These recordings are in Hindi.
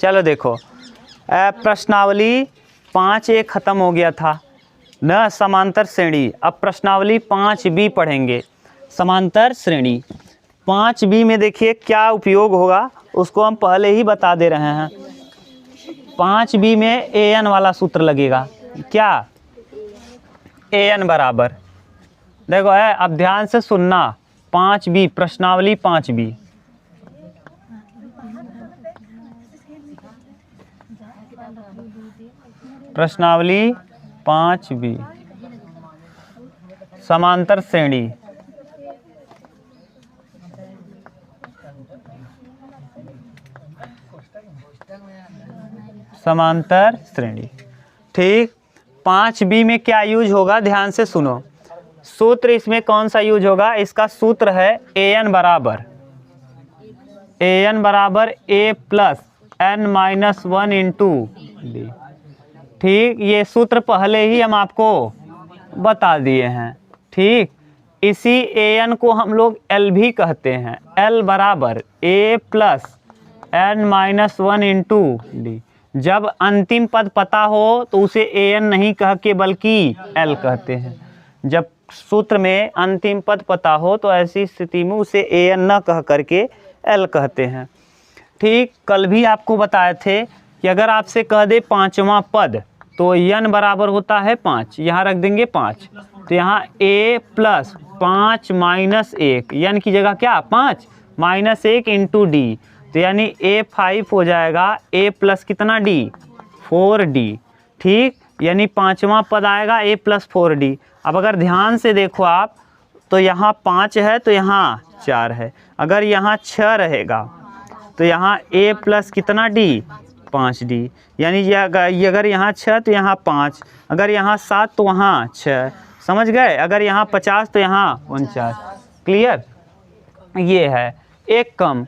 चलो देखो, प्रश्नावली 5A ख़त्म हो गया था न, समांतर श्रेणी। अब प्रश्नावली 5B पढ़ेंगे, समांतर श्रेणी। 5B में देखिए क्या उपयोग होगा, उसको हम पहले ही बता दे रहे हैं। 5B में an वाला सूत्र लगेगा। क्या? an बराबर, देखो है, अब ध्यान से सुनना। 5B, प्रश्नावली 5B, प्रश्नावली 5B, समांतर श्रेणी। समांतर श्रेणी, ठीक। 5B में क्या यूज होगा, ध्यान से सुनो। सूत्र इसमें कौन सा यूज होगा, इसका सूत्र है an बराबर a plus n-1 into D. ठीक, ये सूत्र पहले ही हम आपको बता दिए हैं। ठीक, इसी an को हम लोग L भी कहते हैं। L बराबर a plus n-1 into D. जब अंतिम पद पता हो तो उसे an नहीं कह के बल्कि L कहते हैं। जब सूत्र में अंतिम पद पता हो तो ऐसी स्थिति में उसे an न कह करके L कहते हैं। ठीक, कल भी आपको बताए थे कि अगर आपसे कह दे पांचवा पद तो n बराबर होता है 5, यहाँ रख देंगे 5, तो यहाँ a प्लस 5 माइनस 1, n की जगह क्या 5 माइनस 1 इंटू डी, तो यानी a5 हो जाएगा a प्लस कितना d 4d। ठीक, यानी पांचवा पद आएगा a प्लस 4d। अब अगर ध्यान से देखो आप तो यहाँ 5 है तो यहाँ 4 है, अगर यहाँ 6 रहेगा तो यहाँ a प्लस कितना d 5d, यानी ये अगर यहाँ 6 तो यहाँ 5, अगर यहाँ 7 तो वहाँ 6, समझ गए। अगर यहाँ 50 तो यहाँ 49। क्लियर, ये है एक कम।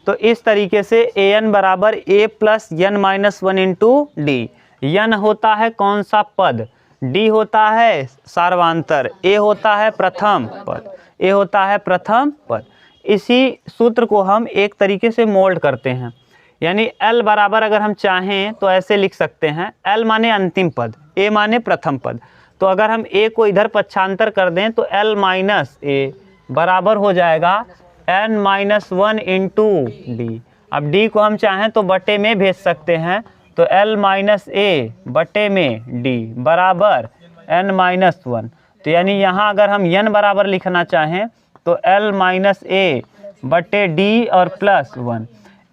तो इस तरीके से an बराबर a plus n-1 into D. n होता है कौन सा पद, d होता है सार्वांतर, a होता है प्रथम पद, a होता है प्रथम पद। इसी सूत्र को हम एक तरीके से मोल्ड करते हैं, यानी L बराबर अगर हम चाहें तो ऐसे लिख सकते हैं, L माने अंतिम पद, a माने प्रथम पद। तो अगर हम a को इधर पक्षांतर कर दें तो L माइनस a बराबर हो जाएगा n-1 इंटू डी। अब d को हम चाहें तो बटे में भेज सकते हैं, तो L माइनस a बटे में d बराबर n-1। तो यानी यहाँ अगर हम n बराबर लिखना चाहें तो L माइनस a बटे d और प्लस 1।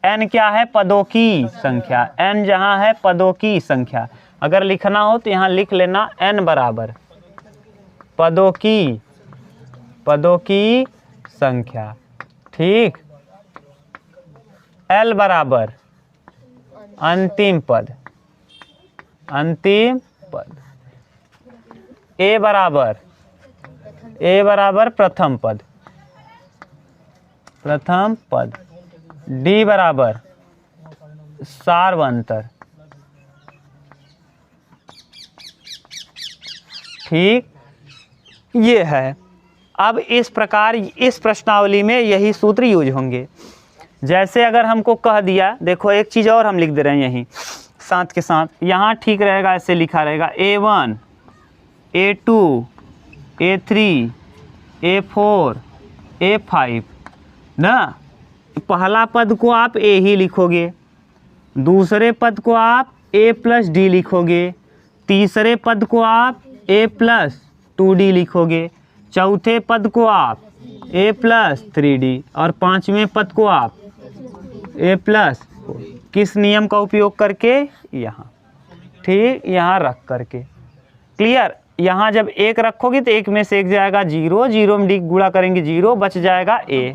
n क्या है, पदों की संख्या, n जहाँ है पदों की संख्या। अगर लिखना हो तो यहाँ लिख लेना n बराबर पदों की संख्या। ठीक, L बराबर अंतिम पद, a बराबर प्रथम पद, d बराबर सार्वंतर। ठीक, ये है। अब इस प्रकार इस प्रश्नावली में यही सूत्र यूज होंगे। जैसे अगर हमको कह दिया, देखो एक चीज़ और हम लिख दे रहे हैं यहीं साथ के साथ, यहाँ ठीक रहेगा, ऐसे लिखा रहेगा a1 a2 a3 a4 a5 ना। पहला पद को आप a ही लिखोगे, दूसरे पद को आप a प्लस डी लिखोगे, तीसरे पद को आप a प्लस 2d लिखोगे, चौथे पद को आप a प्लस 3d और पांचवें पद को आप a प्लस। किस नियम का उपयोग करके, यहाँ। ठीक, यहाँ रख करके। क्लियर, यहाँ जब एक रखोगे तो एक में से एक जाएगा 0, 0 में डी गुणा करेंगे 0, बच जाएगा a।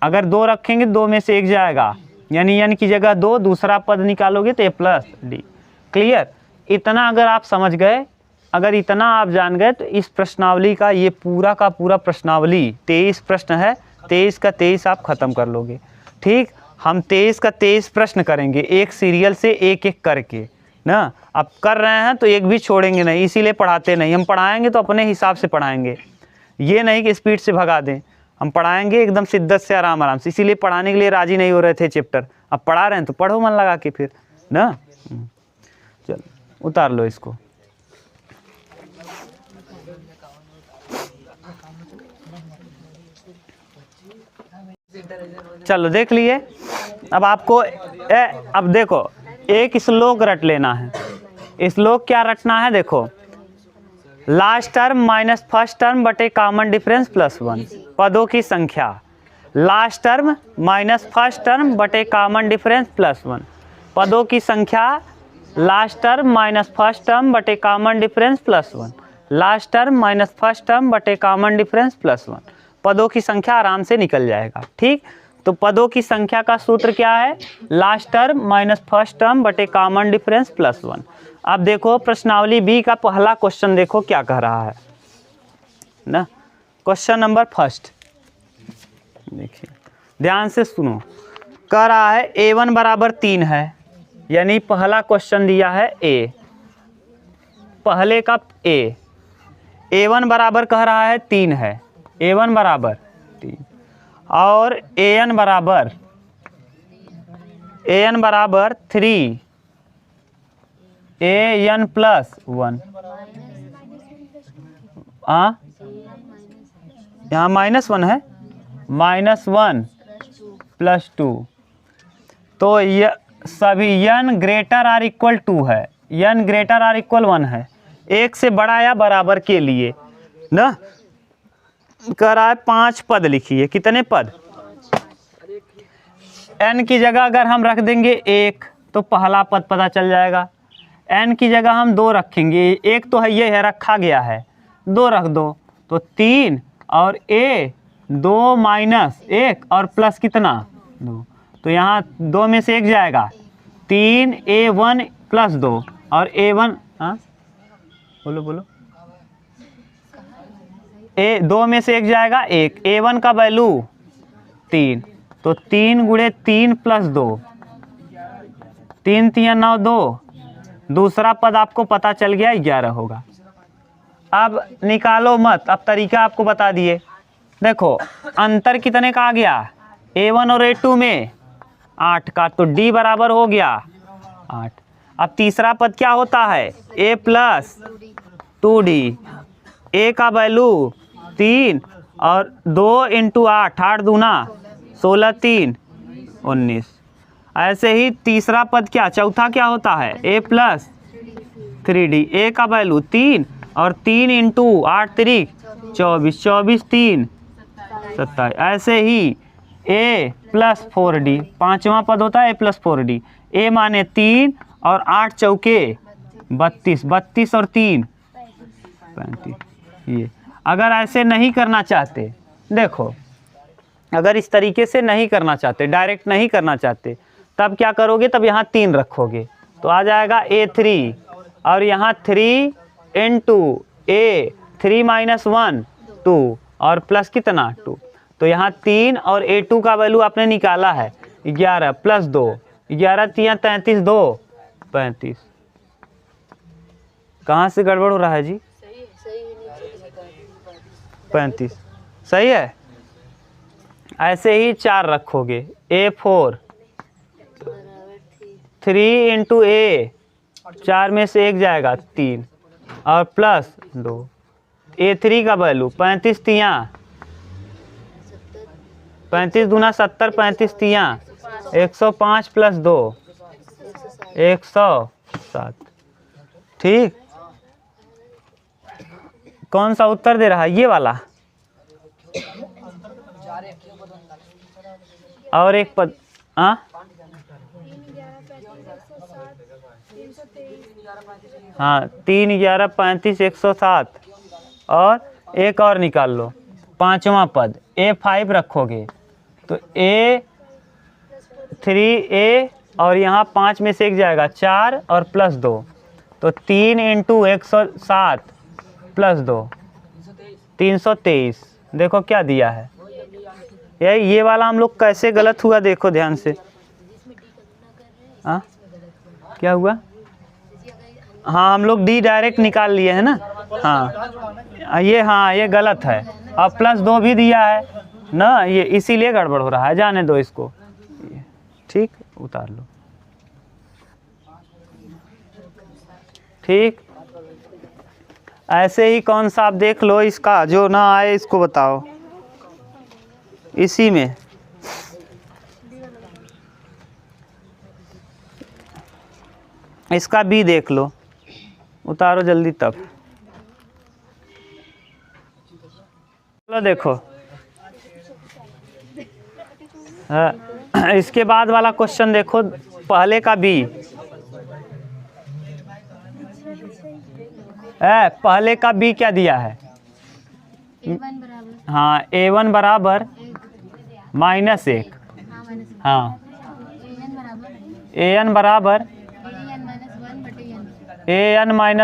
अगर 2 रखेंगे 2 में से एक जाएगा, यानी n की जगह 2, दूसरा पद निकालोगे तो a प्लस डी। क्लियर, इतना अगर आप समझ गए, अगर इतना आप जान गए तो इस प्रश्नावली का ये पूरा का पूरा प्रश्नावली 23 प्रश्न है, 23 का 23 आप ख़त्म कर लोगे। ठीक, हम 23 का 23 प्रश्न करेंगे एक सीरियल से एक एक करके ना। अब कर रहे हैं तो एक भी छोड़ेंगे नहीं, इसीलिए पढ़ाते नहीं। हम पढ़ाएंगे तो अपने हिसाब से पढ़ाएंगे, ये नहीं कि स्पीड से भगा दें। हम पढ़ाएंगे एकदम शिद्दत से, आराम आराम से, इसीलिए पढ़ाने के लिए राजी नहीं हो रहे थे चैप्टर। अब पढ़ा रहे हैं तो पढ़ो मन लगा के फिर ना। चलो उतार लो इसको। चलो देख लिए। अब आपको अब देखो एक श्लोक रट लेना है। श्लोक क्या रटना है, देखो last term minus first term बटे कॉमन डिफरेंस प्लस 1, पदों की संख्या। Last term minus first term बटे कॉमन डिफरेंस प्लस 1, पदों की संख्या। Last term minus first term बटे common difference plus 1, last term minus first term बटे कॉमन डिफरेंस प्लस 1, पदों की संख्या आराम से निकल जाएगा। ठीक, तो पदों की संख्या का सूत्र क्या है, last term minus first term बटे कॉमन डिफरेंस प्लस 1। अब देखो प्रश्नावली बी का पहला क्वेश्चन देखो क्या कह रहा है ना। क्वेश्चन नंबर फर्स्ट देखिए ध्यान से सुनो। कह रहा है a1 बराबर 3 है, यानी पहला क्वेश्चन दिया है a, पहले का a1 बराबर कह रहा है 3 है, a1 बराबर 3 और an बराबर 3 an प्लस 1। हाँ यहाँ -1 है, -1 प्लस 2, तो यह सभी n ग्रेटर आर इक्वल 2 है, n ग्रेटर आर इक्वल 1 है, एक से बड़ा या बराबर के लिए ना। कह रहा है 5 पद लिखिए। कितने पद, n की जगह अगर हम रख देंगे 1 तो पहला पद पता चल जाएगा, n की जगह हम 2 रखेंगे, एक तो है ये है रखा गया है, 2 रख दो तो 3 और a 2 माइनस 1 और प्लस कितना 2, तो यहाँ 2 में से 1 जाएगा, 3 a1 प्लस 2 और a1, हाँ बोलो बोलो, 2 में से 1 जाएगा 1, a1 का वैल्यू 3, तो 3 गुणे 3 प्लस 2, 3 3 9 2, दूसरा पद आपको पता चल गया 11 होगा। अब निकालो मत, अब तरीका आपको बता दिए। देखो अंतर कितने का आ गया, a1 और a2 में 8 का, तो d बराबर हो गया 8। अब तीसरा पद क्या होता है, a प्लस 2d, a का वैल्यू 3 और 2 इंटू 8, 8 दूना 16, 3 19। ऐसे ही तीसरा पद क्या, चौथा क्या होता है, a प्लस 3d, a का वैल्यू 3 और 3 इंटू 8 3 24, 24 3 27। ऐसे ही a प्लस 4d, पांचवा पद होता है a प्लस 4d, a माने 3 और 8 चौके 32, 32 और 3 35। ये अगर ऐसे नहीं करना चाहते, देखो अगर इस तरीके से नहीं करना चाहते, डायरेक्ट नहीं करना चाहते, तब क्या करोगे, तब यहाँ 3 रखोगे तो आ जाएगा a3 और यहाँ 3 इंटू a 3 माइनस 1 2 और प्लस कितना 2, तो यहाँ 3 और a2 का वैल्यू आपने निकाला है 11 प्लस 2, 11 3 33 2 35। कहाँ से गड़बड़ हो रहा है जी, 35 सही है। ऐसे ही 4 रखोगे, a4 3 इंटू a, 4 में से 1 जाएगा 3 और प्लस 2, a3 का वैल्यू 35 तियाँ 35 दूना 70, 35 तियाँ 105 प्लस 2 107। ठीक, कौन सा उत्तर दे रहा है, ये वाला। और एक पद, हाँ हाँ 3 11 35 107 और एक और निकाल लो, पांचवा पद a5 रखोगे तो a3a और यहाँ 5 में से 1 जाएगा 4 और प्लस 2, तो 3 इंटू 107 प्लस 2 323। देखो क्या दिया है, ये वाला हम लोग कैसे गलत हुआ देखो ध्यान से। हाँ क्या हुआ, हाँ हम लोग डी डायरेक्ट निकाल लिए है ना। हाँ ये गलत है, अब प्लस 2 भी दिया है ना, ये इसीलिए गड़बड़ हो रहा है, जाने दो इसको। ठीक, उतार लो। ठीक, ऐसे ही कौन सा आप देख लो, इसका जो ना आए इसको बताओ। इसी में इसका बी देख लो, उतारो जल्दी तब। चलो देखो, इसके बाद वाला क्वेश्चन देखो, पहले का बी है, पहले का बी क्या दिया है? हाँ, a1 बराबर -1, हाँ, an बराबर an-1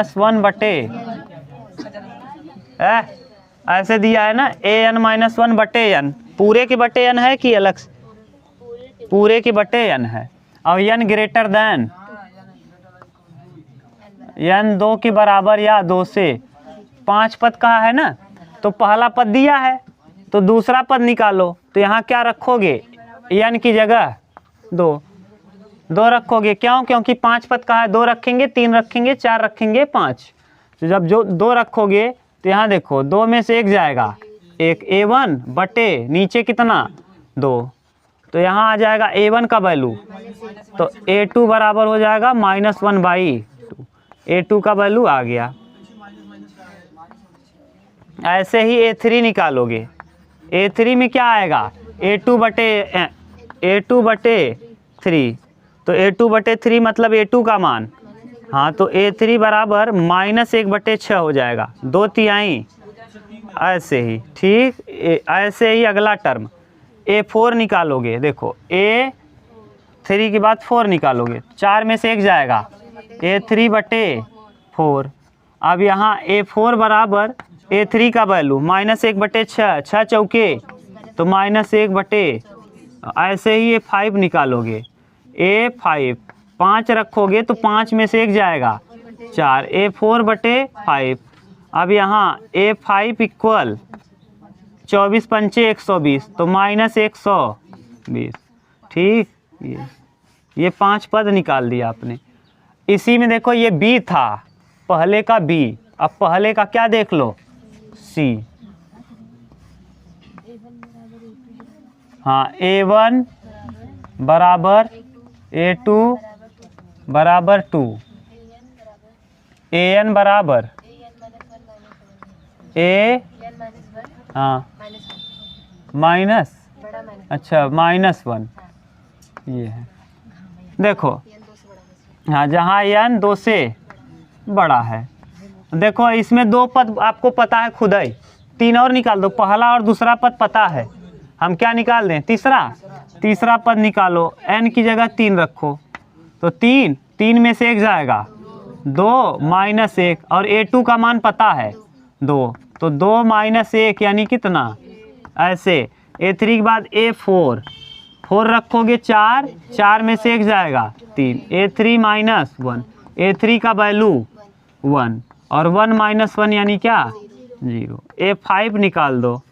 ऐसे दिया है ना, an-1 पूरे के बटे n है कि अलग से? पूरे के बटे n है। और n ग्रेटर देन n 2 के बराबर या 2 से 5 पद कहा है ना, तो पहला पद दिया है तो दूसरा पद निकालो। तो यहाँ क्या रखोगे? n की जगह 2 रखोगे। क्यों? क्योंकि 5 पद कहा है, 2 रखेंगे, 3 रखेंगे, 4 रखेंगे, 5। तो जब जो 2 रखोगे तो यहाँ देखो 2 में से 1 जाएगा, एक a1 बटे नीचे कितना 2, तो यहाँ आ जाएगा a1 का वैल्यू, तो a2 बराबर हो जाएगा -1/2। a2 का वैल्यू आ गया। ऐसे ही a3 निकालोगे, a3 में क्या आएगा? a2 बटे 3, तो a2 बटे 3 मतलब a2 का मान, हाँ, तो a3 बराबर -1/6 हो जाएगा, 2/3। ऐसे ही, ठीक, ऐसे ही अगला टर्म a4 निकालोगे। देखो a3 के बाद 4 निकालोगे, 4 में से 1 जाएगा, a3 बटे 4। अब यहाँ a4 बराबर a3 का वैल्यू -1/6, 6 चौके तो -1/, ऐसे ही a5 निकालोगे, a5 5 रखोगे तो 5 में से 1 जाएगा, 4, a4 बटे 5। अब यहाँ a5 इक्वल 24 पंचे 120, तो -120। ठीक, ये 5 पद निकाल दिया आपने। इसी में देखो ये बी था, पहले का बी, अब पहले का क्या देख लो? सी। हाँ, a1 बराबर a2 बराबर 2, an बराबर a, हाँ, माइनस, अच्छा -1, ये है। देखो, हाँ, जहाँ n 2 से बड़ा है। देखो इसमें 2 पद आपको पता है खुद ही, 3 और निकाल दो, पहला और दूसरा पद पता है, हम क्या निकाल दें? तीसरा पद निकालो, n की जगह 3 रखो, तो 3 में से 1 जाएगा, 2 -1, और a2 का मान पता है 2, तो 2 -1 यानी कितना? ऐसे a3 के बाद a4 रखोगे, 4 में से 1 जाएगा, 3, a3 -1, a3 का वैल्यू 1, और 1 -1 यानी क्या? 0। a5 निकाल दो।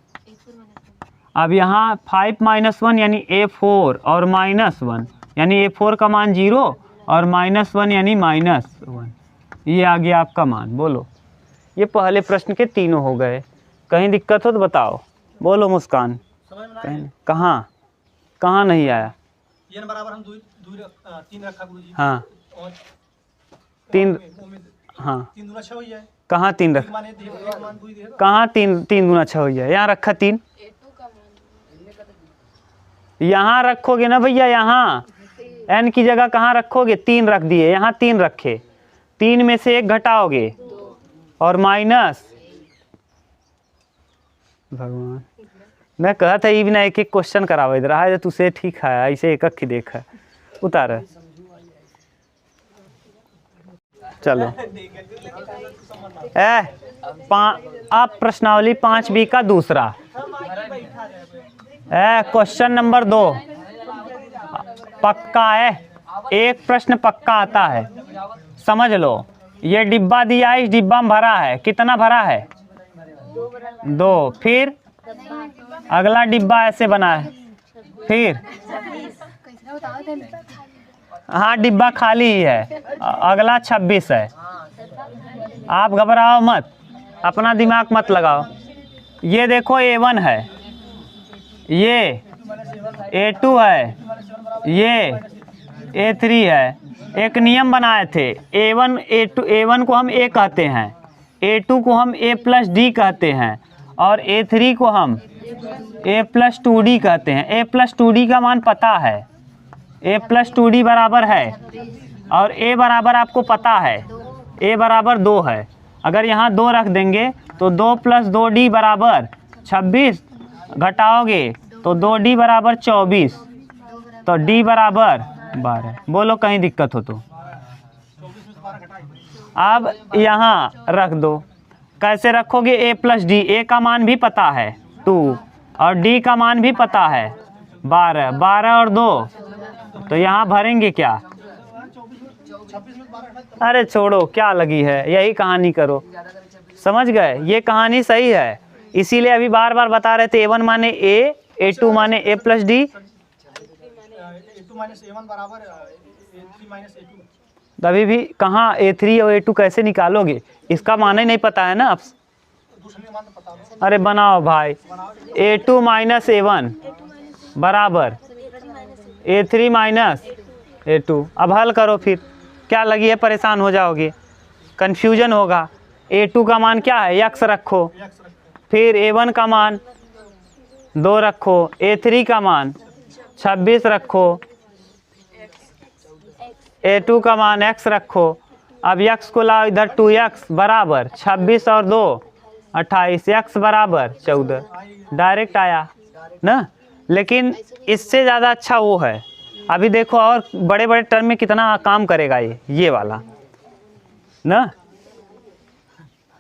अब यहाँ 5 -1 यानी a4 और -1 यानी a4 का मान 0 और -1 यानी -1, ये आ गया आपका मान। बोलो, ये पहले प्रश्न के तीनों हो गए। कहीं दिक्कत हो तो बताओ। बोलो मुस्कान, कहाँ नहीं आया? n बराबर हम 3 रखा गुरुजी। हाँ, 3, हाँ, 3 दूना 6 हो जाए। कहाँ 3 रख, कहाँ 3 दूना 6 हो जाए? यहाँ रखा 3, यहाँ रखोगे ना भैया, यहाँ n की जगह कहाँ रखोगे? 3 रख दिए, यहाँ 3 रखे, 3 में से 1 घटाओगे और माइनस। भगवान, मैं कहा था ये बिना एक क्वेश्चन करावे इधर है, तुझसे ठीक है, ऐसे एक ही देख है, उतार। चलो अब प्रश्नावली 5B का दूसरा क्वेश्चन नंबर 2 पक्का है, एक प्रश्न पक्का आता है, समझ लो। ये डिब्बा दिया है, इस डिब्बा में भरा है, कितना भरा है? 2, फिर अगला डिब्बा ऐसे बना है, फिर हाँ डिब्बा खाली ही है, अगला 26 है। आप घबराओ मत, अपना दिमाग मत लगाओ। ये देखो A1 है, ये A2 है, ये A3 है। एक नियम बनाए थे, A1 A2, A1 को हम A कहते हैं, A2 को हम A प्लस डी कहते हैं, और A3 को हम A प्लस 2D कहते हैं। A प्लस 2D का मान पता है, A प्लस 2D बराबर है, और A बराबर आपको पता है, A बराबर 2 है। अगर यहाँ 2 रख देंगे तो 2 प्लस 2D बराबर 26, घटाओगे तो 2D बराबर 24, तो D बराबर 12। बोलो कहीं दिक्कत हो तो। अब यहाँ रख दो, कैसे रखोगे? A प्लस डी, A का मान भी पता है 2, और D का मान भी पता है 12, 12 और 2, तो यहाँ भरेंगे क्या? अरे छोड़ो, क्या लगी है, यही कहानी करो। समझ गए? ये कहानी सही है, इसीलिए अभी बार बार बता रहे थे। A1 माने A, A2 माने A plus D, A2 minus A1 बराबर A3 माइनस A2। तभी भी कहाँ A3 और A2 कैसे निकालोगे? इसका मान ही नहीं पता है ना आप। दूसरे मान तो पता हो। अरे बनाओ भाई, A2 माइनस A1 बराबर A3 माइनस A2। अब हल करो, फिर क्या लगी है, परेशान हो जाओगे, कन्फ्यूजन होगा। A2 का मान क्या है? x रखो, फिर A1 का मान 2 रखो, A3 का मान 26 रखो, A2 का मान x रखो। अब x को लाओ इधर, 2x बराबर 26 और 2 28, x बराबर 14। डायरेक्ट आया ना। लेकिन इससे ज़्यादा अच्छा वो है, अभी देखो और बड़े बड़े टर्म में कितना काम करेगा ये वाला ना।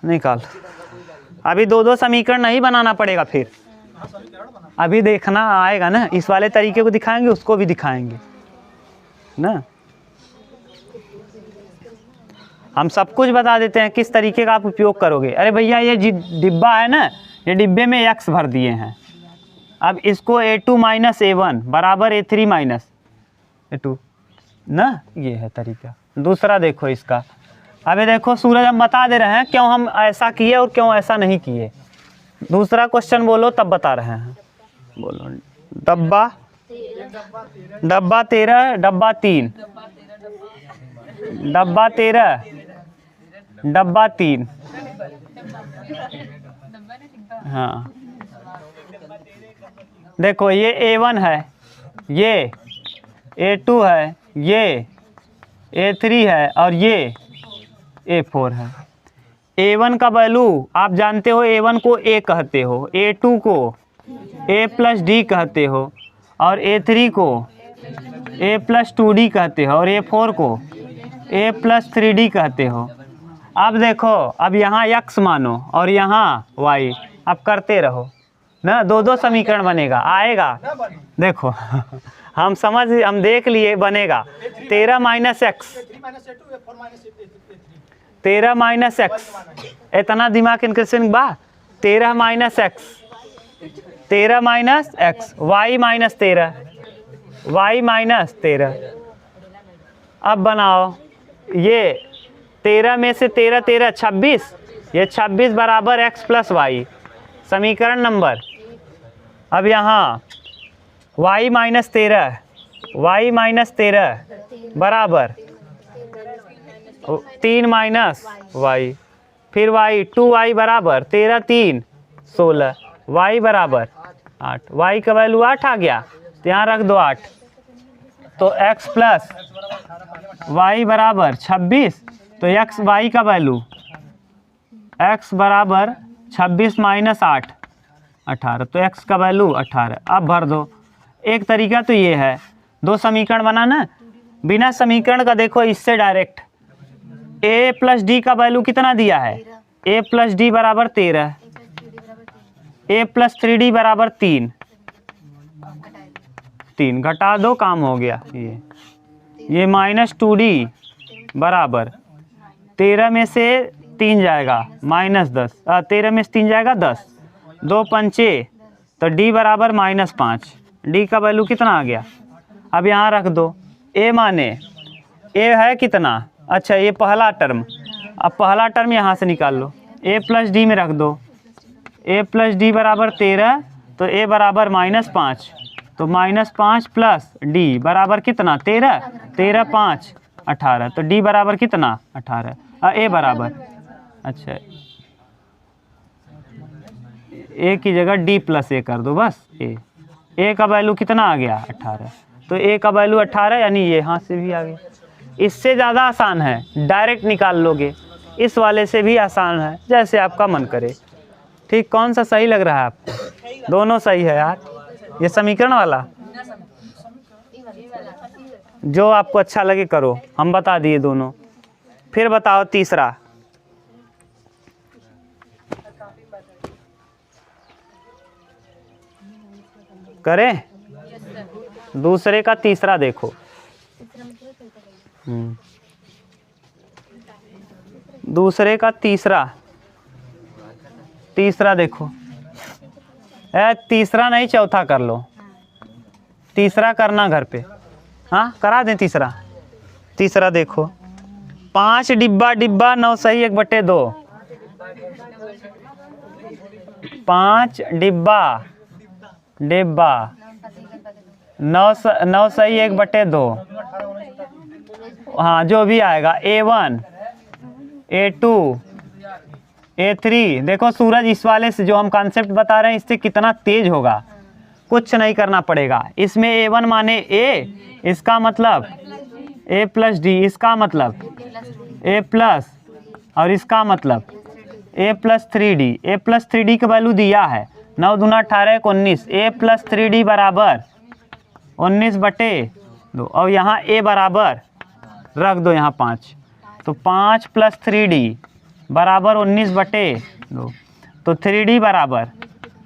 निकाल, अभी 2-2 समीकरण नहीं बनाना पड़ेगा, फिर अभी देखना आएगा ना। इस वाले तरीके को दिखाएंगे, उसको भी दिखाएंगे ना। हम सब कुछ बता देते हैं किस तरीके का आप उपयोग करोगे। अरे भैया ये डिब्बा है ना, ये डिब्बे में x भर दिए हैं। अब इसको A2 माइनस A1 बराबर A3 माइनस A2 ना, ये है तरीका। दूसरा देखो इसका, अबे देखो सूरज, हम बता दे रहे हैं क्यों हम ऐसा किए और क्यों ऐसा नहीं किए। दूसरा क्वेश्चन बोलो तब बता रहे हैं। बोलो, डब्बा 13, डब्बा 3, डब्बा 13, डब्बा 3। हाँ देखो, ये A1 है, ये A2 है, ये A3 है, और ये A4 है। A1 का वैल्यू आप जानते हो, A1 को A कहते हो, A2 को A प्लस डी कहते हो, और A3 को A प्लस 2D कहते हो, और A4 को A प्लस 3D कहते हो। अब देखो, अब यहाँ x मानो और यहाँ y, अब करते रहो ना, 2-2 समीकरण बनेगा, आएगा। देखो हम देख लिए, बनेगा 13 माइनस एक्स, 13 माइनस एक्स, इतना दिमाग इंक्रेशन बा। 13 minus x, 13 minus x, y minus 13, y minus 13। अब बनाओ, ये 13 में से 13 13 26, ये 26 बराबर x प्लस वाई, समीकरण नंबर। अब यहाँ y माइनस 13, वाई माइनस 13 बराबर 3 माइनस वाई, फिर y 2y बराबर 13 3 16, y बराबर 8, y का वैल्यू 8 आ गया, तो यहाँ रख दो 8। तो x प्लस वाई बराबर 26, तो x y का वैल्यू x बराबर 26 माइनस 8 18, तो x का वैल्यू 18। अब भर दो। एक तरीका तो ये है, 2 समीकरण बनाना बिना समीकरण का। देखो इससे डायरेक्ट a प्लस डी का वैल्यू कितना दिया है, a प्लस डी बराबर 13, a प्लस 3d बराबर 3, घटा दो, काम हो गया। ये माइनस 2d बराबर 13 में से 3 जाएगा माइनस 10, 13 में से 3 जाएगा 10, 2 पंचे तो डी बराबर -5, डी का वैल्यू कितना आ गया। अब यहाँ रख दो, ए माने ए है कितना, अच्छा ये पहला टर्म, अब पहला टर्म यहाँ से निकाल लो, ए प्लस डी में रख दो, ए प्लस डी बराबर 13, तो ए बराबर -5, तो -5 प्लस डी बराबर कितना 13, 13 5 18, तो डी बराबर कितना 18, ए बराबर, अच्छा ए की जगह डी प्लस ए कर दो बस, ए का वैल्यू कितना आ गया 18, तो ए का वैल्यू 18 यानी ये यहाँ से भी आ गया। इससे ज़्यादा आसान है, डायरेक्ट निकाल लोगे, इस वाले से भी आसान है, जैसे आपका मन करे। ठीक, कौन सा सही लग रहा है आपको? दोनों सही है यार, ये समीकरण वाला जो आपको अच्छा लगे करो, हम बता दिए दोनों। फिर बताओ तीसरा, करें दूसरे का तीसरा देखो। दूसरे का तीसरा देखो, तीसरा नहीं चौथा कर लो, तीसरा करना घर पे, हाँ करा दें तीसरा। तीसरा देखो, 5 डिब्बा 9 सही 1/2, 5 डिब्बा 9 सही 1/2, हाँ जो भी आएगा, A1 A2 A3। देखो सूरज इस वाले से जो हम कॉन्सेप्ट बता रहे हैं इससे कितना तेज होगा, कुछ नहीं करना पड़ेगा। इसमें A1 माने A, इसका मतलब A प्लस डी, इसका मतलब A प्लस, और इसका मतलब A plus 3D। A plus 3D का वैल्यू दिया है, 9 दूना 18 19, A प्लस 3D बराबर 19/2, और यहाँ A बराबर रख दो यहाँ 5, तो 5 प्लस 3D बराबर 19/2, तो 3D बराबर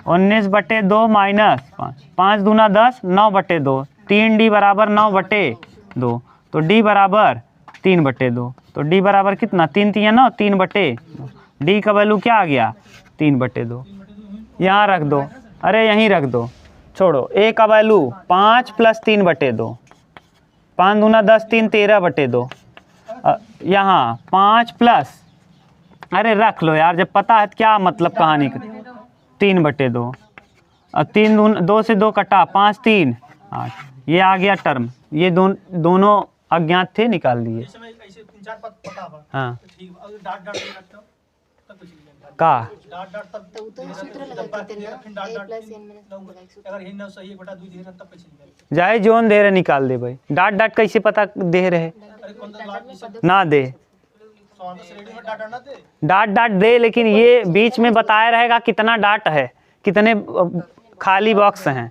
19/2 माइनस 5, 5 दूना 10, 9/2, 3D बराबर 9/2, तो D बराबर 3/2, तो D बराबर कितना, 3 3 9, 3/2, D का वैल्यू क्या आ गया 3/2। यहाँ रख दो, अरे यहीं रख दो, छोड़ो, A का वैल्यू 5 प्लस 3/2, 5 दूना 10, 3 13/2, यहाँ 5 प्लस, अरे रख लो यार, जब पता है क्या मतलब कहानी का, 3/2, और 2 से 2 कटा, 5 3 8, ये आ गया टर्म। ये दोनों अज्ञात थे, निकाल दिए। हाँ का जाए जोन दे रहे निकाल दे भाई, डाट कैसे पता दे रहे, ना दे डाट दे, लेकिन ये बीच में बताया रहेगा कितना डाट है, कितने खाली बॉक्स हैं,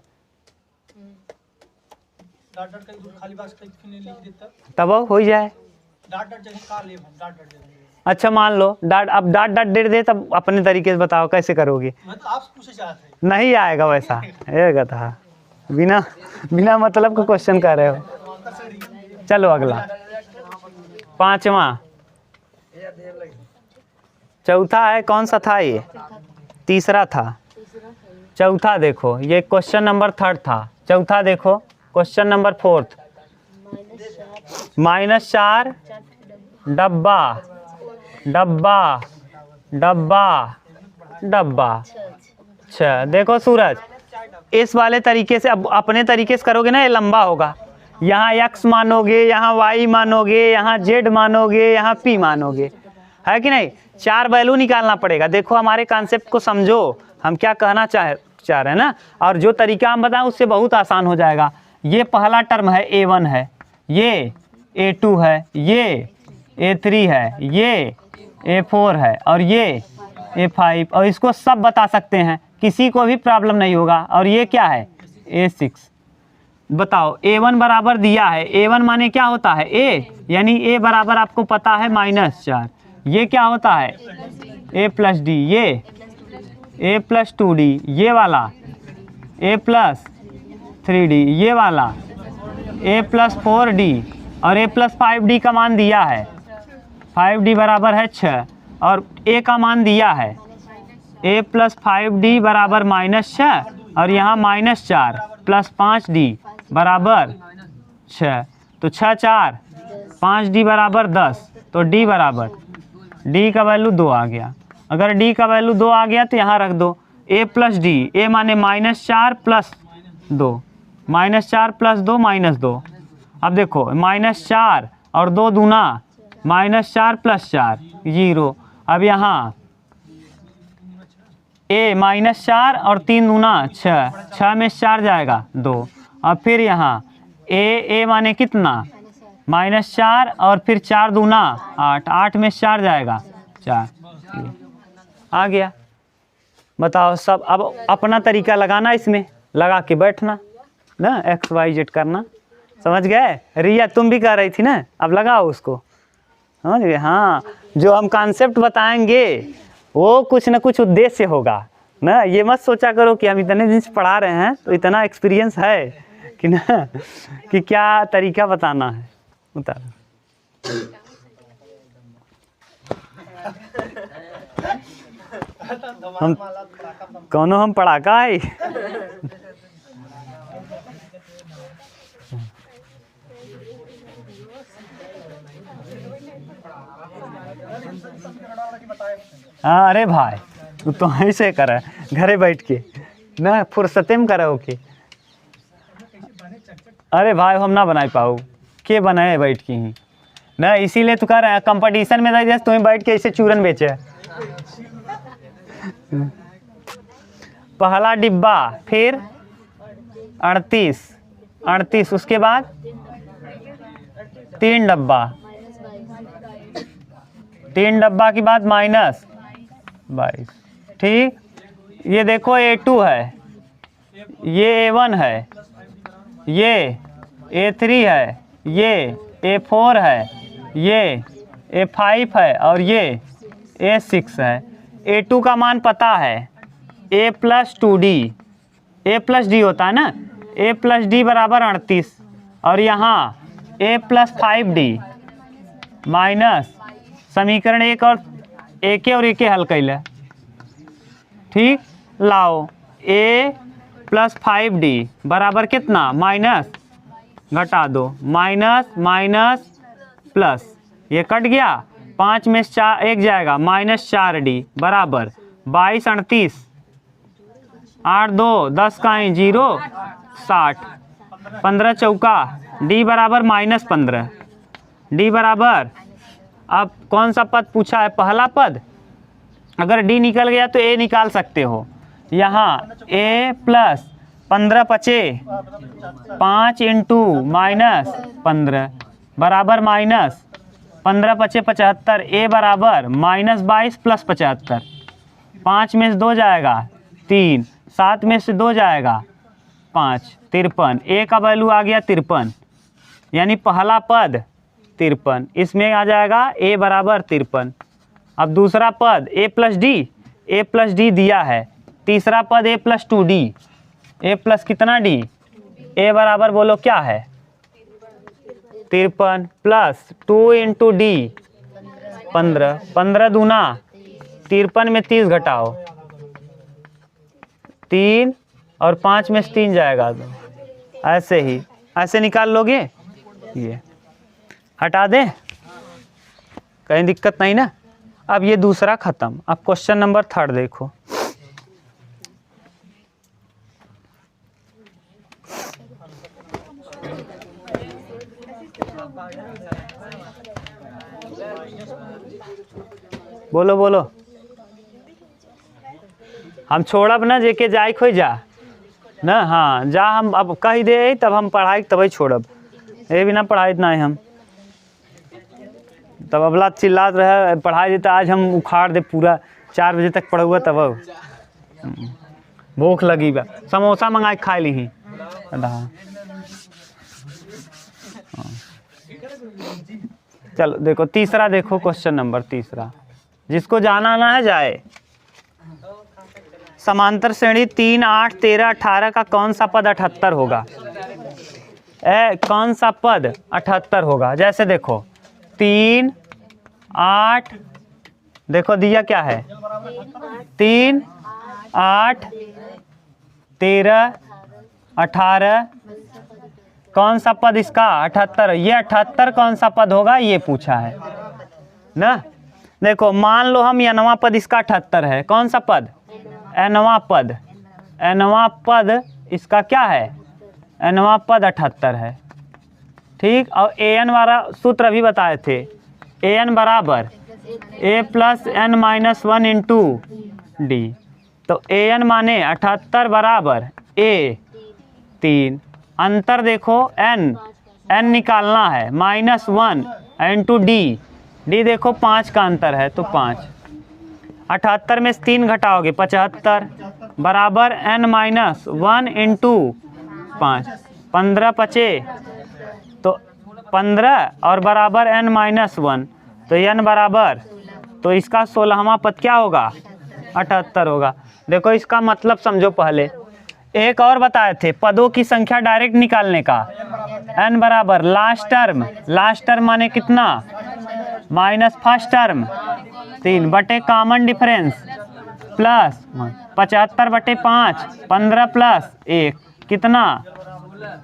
तब हो जाए। अच्छा मान लो अब डाट दे दे, तब अपने तरीके से बताओ कैसे करोगे। नहीं आएगा वैसा, आएगा था बिना मतलब का क्वेश्चन कर रहे हो। चलो अगला, पांचवा, चौथा है, कौन सा था ये, तीसरा था, चौथा देखो, ये क्वेश्चन नंबर 3 था, चौथा देखो क्वेश्चन नंबर 4, -4 डब्बा डब्बा डब्बा डब्बा। अच्छा देखो सूरज, इस वाले तरीके से, अब अपने तरीके से करोगे ना ये लंबा होगा, यहाँ x मानोगे, यहाँ y मानोगे, यहाँ z मानोगे, यहाँ p मानोगे, है कि नहीं। 4 वैल्यू निकालना पड़ेगा। देखो हमारे कॉन्सेप्ट को समझो, हम क्या कहना चाह रहे हैं ना, और जो तरीका हम बताएं उससे बहुत आसान हो जाएगा। ये पहला टर्म है A1 है, ये A2 है, ये A3 है, ये A4 है, और ये A5, और इसको सब बता सकते हैं, किसी को भी प्रॉब्लम नहीं होगा। और ये क्या है A6। बताओ A1 बराबर दिया है, A1 माने क्या होता है A, यानी A बराबर आपको पता है -4, ये क्या होता है A प्लस डी, ये A प्लस 2D, ये वाला A प्लस 3D, ये वाला A प्लस 4D, और A प्लस 5D का मान दिया है, 5D बराबर है 6, और A का मान दिया है A प्लस 5D बराबर -6, और यहाँ -4 प्लस 5d बराबर 6, तो 6 4 5d बराबर 10, तो d बराबर d का वैल्यू 2 आ गया। अगर d का वैल्यू 2 आ गया तो यहाँ रख दो a प्लस डी, a माने -4 प्लस 2, -4 प्लस 2 -2। अब देखो -4 और 2 दूना -4 प्लस 4 0। अब यहाँ a -4 और 3 दूना 6, 6 में 4 जाएगा 2। अब फिर यहाँ a माने कितना -4 और फिर 4 दूना 8, 8 में 4 जाएगा 4, आ गया। बताओ सब, अब अपना तरीका लगाना, इसमें लगा के बैठना ना, x y z करना। समझ गए? रिया तुम भी कर रही थी ना, अब लगाओ उसको, समझ गए? हाँ, जो हम कॉन्सेप्ट बताएंगे वो कुछ ना कुछ उद्देश्य होगा ना। ये मत सोचा करो कि हम इतने दिन से पढ़ा रहे हैं तो इतना एक्सपीरियंस है कि ना कि क्या तरीका बताना है। उतार हम कौनो हम पढ़ाका है। हाँ अरे भाई तू तो ऐसे करे घरे बैठ के ना, फुर्सते में करे के। अरे भाई हम ना बना पाओ, के बनाए बैठ के ही ना, इसीलिए तो कह रहे हैं कंपटीशन में रह, जैसे तुम्हें बैठ के ऐसे चूरन बेचे। पहला डिब्बा, फिर 38, उसके बाद 3 डब्बा, 3 डब्बा के बाद -22। ठीक, ये देखो A2 है, ये A1 है, ये A3 है, ये A4 है, ये A5 है और ये A6 है। A2 का मान पता है, A plus 2D, A plus D होता है ना, A प्लस डी बराबर 38 और यहाँ A प्लस 5D माइनस समीकरण एक और एक हल कैले। ठीक, लाओ A प्लस 5D बराबर कितना, माइनस घटा दो, माइनस प्लस, ये कट गया, 5 में 4 एक जाएगा, -4D बराबर 22 38, 8 2 10 का 0 60, 15 चौका D बराबर -15, D बराबर, अब कौन सा पद पूछा है, पहला पद। अगर D निकल गया तो A निकाल सकते हो। यहाँ A प्लस 15 पचे 5 इंटू -15 बराबर -15 पचे 75, A बराबर -22 प्लस 75, 5 में से 2 जाएगा 3, 7 में से 2 जाएगा 5, 53, A का वैल्यू आ गया 53, यानी पहला पद 53, इसमें आ जाएगा A बराबर 53। अब दूसरा पद A प्लस डी दिया है, तीसरा पद A plus 2D, A plus कितना D, A बराबर बोलो क्या है 53 प्लस 2 इंटू D 15, 15 दूना 53 में 30 घटाओ 3 और 5 में से 3 जाएगा 2, ऐसे ही ऐसे निकाल लोगे। ये हटा दे, कहीं दिक्कत नहीं ना। अब ये दूसरा खत्म, अब क्वेश्चन नंबर 3 देखो। बोलो बोलो, हम छोड़ब ना, जेके जाए खोई जा ना। हाँ जा, हम अब कह दे तब हम पढ़ाई तभी छोड़ब, ये बिना पढ़ाई ना हम तब अबला चिल्लात रहे पढ़ाई देता। आज हम उखाड़ दे पूरा, 4 बजे तक पढ़ुआ तब भूख लगी बा, समोसा मंगा के खा ली ही। चलो देखो तीसरा, देखो क्वेश्चन नंबर 3, जिसको जाना ना है जाए। समांतर श्रेणी 3 8 13 18 का कौन सा पद 78 होगा? कौन सा पद 78 होगा? जैसे देखो 3 8, देखो दिया क्या है 3 8 13, 18, कौन सा पद इसका 78, ये 78 कौन सा पद होगा ये पूछा है ना। देखो मान लो हम nवां पद इसका 78 है, कौन सा पद nवां पद, nवां पद इसका क्या है, nवां पद 78 है, ठीक। और an वाला सूत्र अभी बताए थे, an बराबर a plus n minus 1 into D. तो an माने 78 बराबर a 3, अंतर देखो n निकालना है, -1 इंटू डी देखो 5 का अंतर है तो 5, 78 में से 3 घटाओगे 75 बराबर n-1 इंटू 5, 15 बचे तो 15 और बराबर n-1 तो n बराबर, तो इसका 16वां पद क्या होगा 78 होगा। देखो इसका मतलब समझो। पहले एक और बताए थे पदों की संख्या डायरेक्ट निकालने का, n बराबर लास्ट टर्म माने कितना माइनस फर्स्ट टर्म 3 बटे कॉमन डिफरेंस प्लस 75 बटे 5, 15 प्लस 1 कितना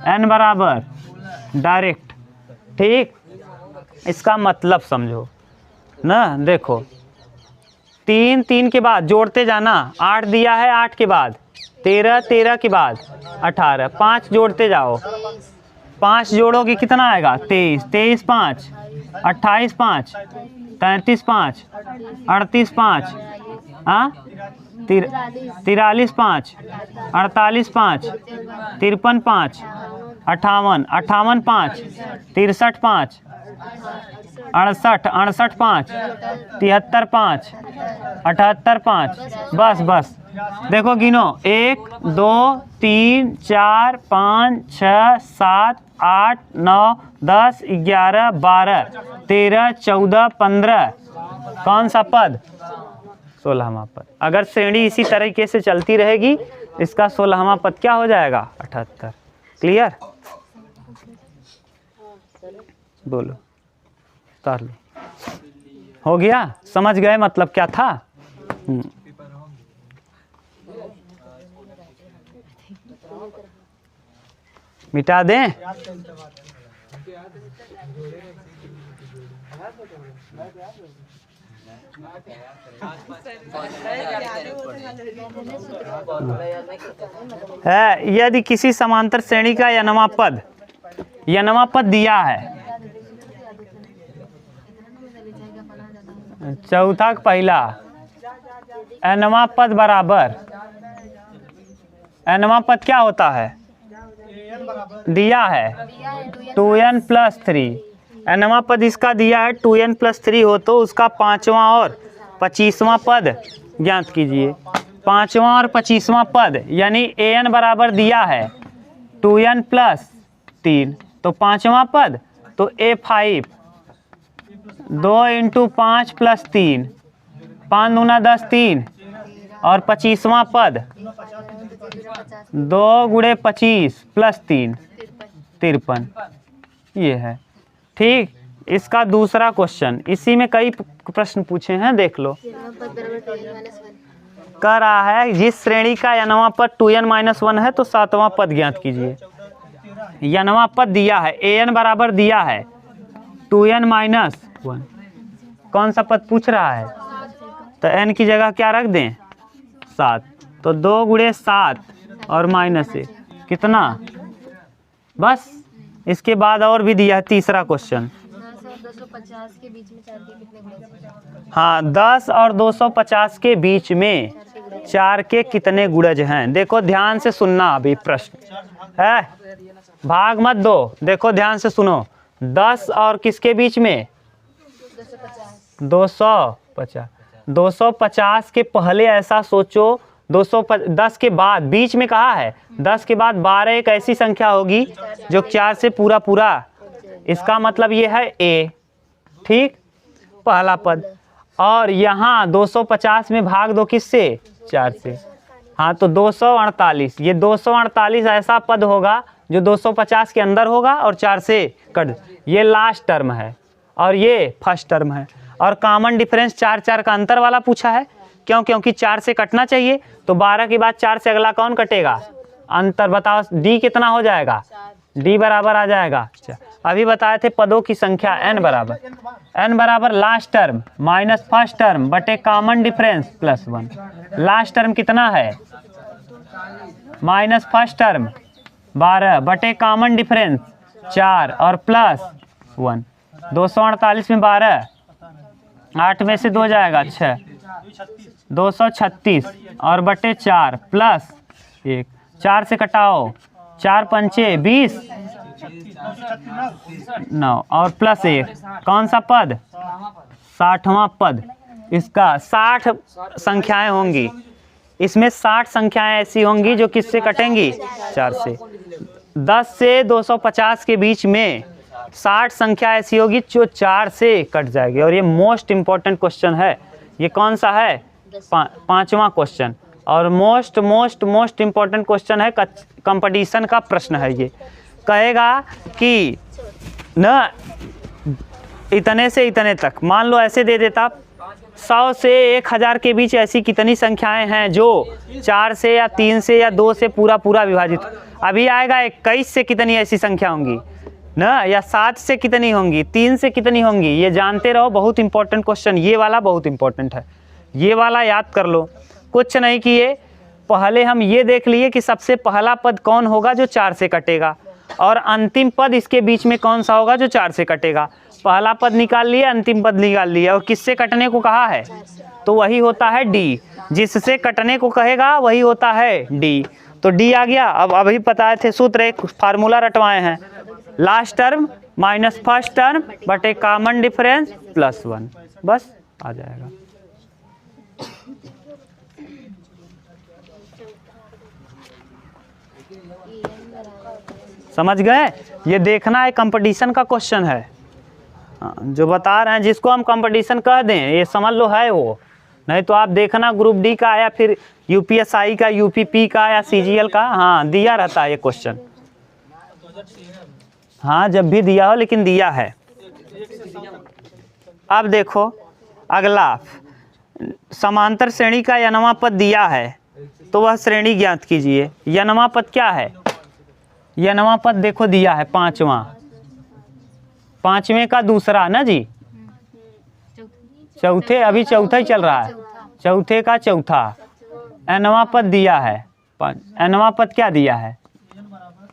n बराबर डायरेक्ट, ठीक। इसका मतलब समझो ना। देखो 3 के बाद जोड़ते जाना, 8 दिया है 8 के बाद 13 के बाद 18, 5 जोड़ते जाओ, 5 जोड़ोगे कितना आएगा 23 5, 28 5, 33 5, 38 5, हाँ 43 5, 48 5, 53 5, 58 5, 63 5, 68 5, 73 5, 78 5, बस देखो गिनो 1 2 3 4 5 6 7 8 9 10 11 12 13 14 15, कौन सा पद 16वां पद। अगर श्रेणी इसी तरीके से चलती रहेगी इसका 16वां पद क्या हो जाएगा 78। क्लियर, बोलो उतार लो, हो गया, समझ गए मतलब क्या था। मिटा दें। है यदि किसी समांतर श्रेणी का nवां पद दिया है, चौथा का पहला nवां पद बराबर, nवां पद क्या होता है दिया है 2n प्लस 3, nवां पद इसका दिया है 2n प्लस 3 हो तो उसका 5वां और 25वां पद ज्ञात कीजिए। 5वां और 25वां पद यानी an बराबर दिया है 2n प्लस 3 तो 5वां पद तो a5 2 इंटू 5 प्लस 3, 5 दूना 10 3 और 25वां पद 2 गुणे 25 प्लस 3 53, ये है, ठीक। इसका दूसरा क्वेश्चन, इसी में कई प्रश्न पूछे हैं, देख लो। कह रहा है जिस श्रेणी का nवां पद 2n-1 है तो 7वां पद ज्ञात कीजिए। nवां पद दिया है, an बराबर दिया है 2n-1, कौन सा पद पूछ रहा है तो n की जगह क्या रख दें 7, तो 2 गुणे 7 और -1 कितना, बस। इसके बाद और भी दिया है तीसरा क्वेश्चन, 250 के बीच में 4 के कितने गुणज? हाँ 10 और 250 के बीच में 4 के कितने गुणज हैं। देखो ध्यान से सुनना, अभी प्रश्न है, भाग मत दो, देखो ध्यान से सुनो। 10 और किसके बीच में 250, 250 के पहले ऐसा सोचो, 210 के बाद बीच में कहा है, 10 के बाद 12 एक ऐसी संख्या होगी जो 4 से पूरा, इसका मतलब ये है a, ठीक, पहला पद। और यहाँ 250 में भाग दो किससे 4 से, हाँ तो 248, ये 248 ऐसा पद होगा जो 250 के अंदर होगा और 4 से कट, ये लास्ट टर्म है और ये फर्स्ट टर्म है। और कॉमन डिफरेंस 4 का अंतर वाला पूछा है, क्यों, क्योंकि 4 से कटना चाहिए, तो 12 के बाद 4 से अगला कौन कटेगा अंतर बताओ डी कितना हो जाएगा, डी बराबर आ जाएगा। अच्छा, अभी बताए थे पदों की संख्या n बराबर last term minus first term बटे common difference plus 1। Last term कितना है, माइनस फर्स्ट टर्म 12 बटे कॉमन डिफरेंस 4 और प्लस 1। 248 में 12, 8 में से 2 जाएगा 6, 236 और बटे 4 प्लस 1, 4 से कटाओ 4 पंचे 20, 9 और प्लस 1, कौन सा पद, 60वां पद। इसका 60 संख्याएं होंगी, इसमें 60 संख्याएं ऐसी होंगी जो किससे कटेंगी, 4 से। 10 से 250 के बीच में 60 संख्या ऐसी होगी जो 4 से कट जाएगी। और ये मोस्ट इम्पॉर्टेंट क्वेश्चन है। ये कौन सा है, 5वां क्वेश्चन, और मोस्ट इम्पॉर्टेंट क्वेश्चन है, कंपटीशन का प्रश्न है। ये कहेगा कि न इतने से इतने तक, मान लो ऐसे दे देता 100 से 1000 के बीच ऐसी कितनी संख्याएं हैं जो 4 से या 3 से या 2 से पूरा विभाजित। अभी आएगा 21 से कितनी ऐसी संख्या होंगी ना, या 7 से कितनी होंगी, 3 से कितनी होंगी, ये जानते रहो। बहुत इंपॉर्टेंट क्वेश्चन, ये वाला बहुत इंपॉर्टेंट है, ये वाला याद कर लो। कुछ नहीं किए, पहले हम ये देख लिए कि सबसे पहला पद कौन होगा जो 4 से कटेगा, और अंतिम पद इसके बीच में कौन सा होगा जो 4 से कटेगा। पहला पद निकाल लिया, अंतिम पद निकाल लिया, और किससे कटने को कहा है, तो वही होता है डी। जिससे कटने को कहेगा वही होता है डी, तो डी आ गया। अब अभी बताए थे सूत्र, एक फार्मूला रटवाए हैं, last term minus first term बटे कॉमन डिफरेंस प्लस 1, बस आ जाएगा। समझ गए, ये देखना है, कंपटीशन का क्वेश्चन है। जो बता रहे हैं, जिसको हम कंपटीशन कह दें, ये समझ लो है वो। नहीं तो आप देखना ग्रुप डी का या फिर यूपीएसआई का, यूपीपी का या सीजीएल का, हाँ दिया रहता है ये क्वेश्चन। हाँ जब भी दिया हो, लेकिन दिया है। अब देखो अगला, समांतर श्रेणी का यनवा पद दिया है, तो वह श्रेणी ज्ञात कीजिए। यनवा पद क्या है, यनवा पद देखो दिया है 5वां, 5वें का दूसरा ना जी, चौथे, अभी चौथा ही चल रहा है, चौथे का चौथा। एनवा पद दिया है, एनवा पद क्या दिया है,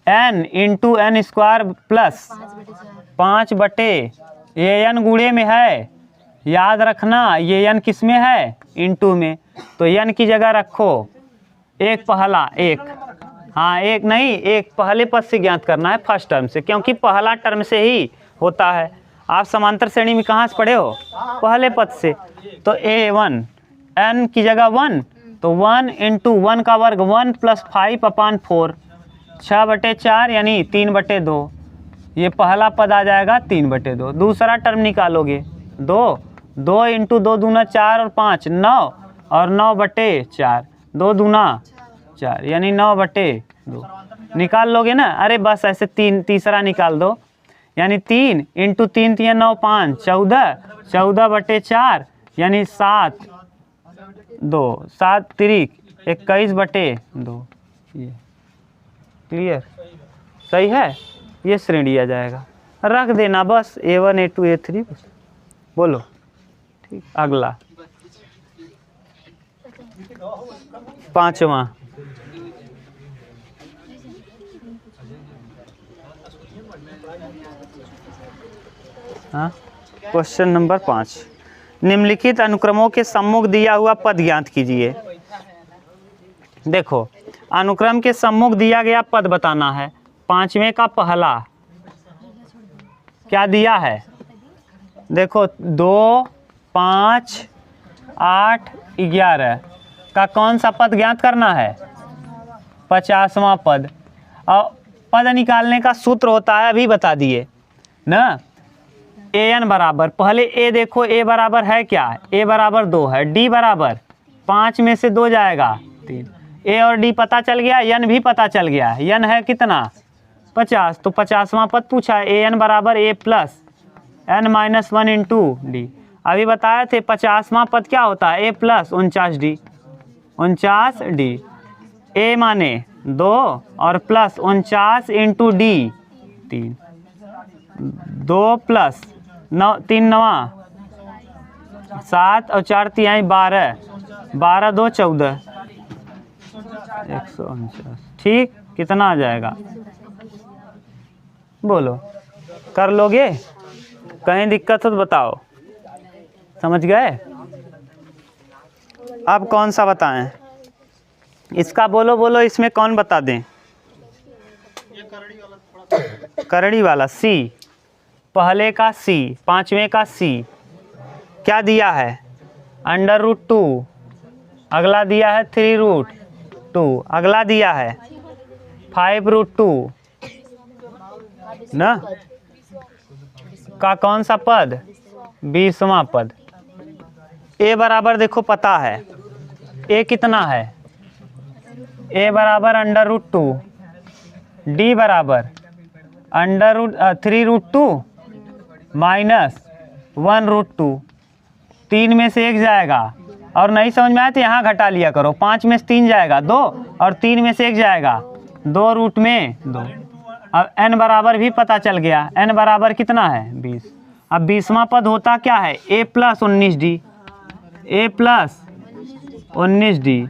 n into n square plus 5 बटे, ये n गुणे में है, याद रखना ये n किस में है, इंटू में। तो n की जगह रखो एक पहला, एक, हाँ एक नहीं, एक पहले पद से ज्ञात करना है, फर्स्ट टर्म से, क्योंकि पहला टर्म से ही होता है। आप समांतर श्रेणी में कहाँ से पढ़े हो, पहले पद से। तो a1, n की जगह 1, तो 1 इंटू 1 का वर्ग 1 प्लस 5/4, 6/4 यानी 3/2। ये पहला पद आ जाएगा 3/2। दूसरा टर्म निकालोगे 2 इंटू 2 दूना 4 और 5 9, और 9/4, 2 दूना 4 यानी 9/2 निकाल लोगे ना। अरे बस ऐसे तीसरा निकाल दो, यानी 3 इंटू 3 3 9 5 14, 14/4 यानी 7 2 7 3 21/2। ये क्लियर, सही है, ये श्रेणी आ जाएगा, रख देना बस A1 A2 A3 बोलो। ठीक, अगला 5वां, हाँ क्वेश्चन नंबर 5, निम्नलिखित अनुक्रमों के सम्मुख दिया हुआ पद ज्ञात कीजिए। देखो अनुक्रम के सम्मुख दिया गया पद बताना है। 5वें का पहला क्या दिया है, देखो 2 5 8 11 का कौन सा पद ज्ञात करना है, 50वां पद। और पद निकालने का सूत्र होता है, अभी बता दिए ना, an बराबर, पहले a देखो, a बराबर है क्या, a बराबर 2 है, d बराबर 5 में से 2 जाएगा 3, a और d पता चल गया, n भी पता चल गया, n है कितना 50, तो 50वां पद पूछा है, an बराबर a plus n-1 into D. अभी बताए थे 50वां पद क्या होता है, a plus 49d, 49d। a माने 2 और प्लस 49 इंटू डी 3, 2 प्लस 9 3 9 7 और 4 तिहाई 12, 12 2 14, 149। ठीक, कितना आ जाएगा बोलो, कर लोगे? कहीं दिक्कत हो तो बताओ। समझ गए? अब कौन सा बताएं? इसका बोलो बोलो, इसमें कौन बता दें? करड़ी वाला सी, पहले का सी, पांचवें का सी क्या दिया है? √2, अगला दिया है 3√2, अगला दिया है 5√2 ना, का कौन सा पद? 20वां पद। ए बराबर देखो पता है, ए कितना है? ए बराबर √2, डी बराबर 3√2 माइनस 1√2, 3 में से 1 जाएगा, और नहीं समझ में आया तो यहाँ घटा लिया करो। 5 में से 3 जाएगा 2, और 3 में से 1 जाएगा 2√2। अब n बराबर भी पता चल गया, n बराबर कितना है? 20। अब 20वां पद होता क्या है? a plus 19d, a plus 19d।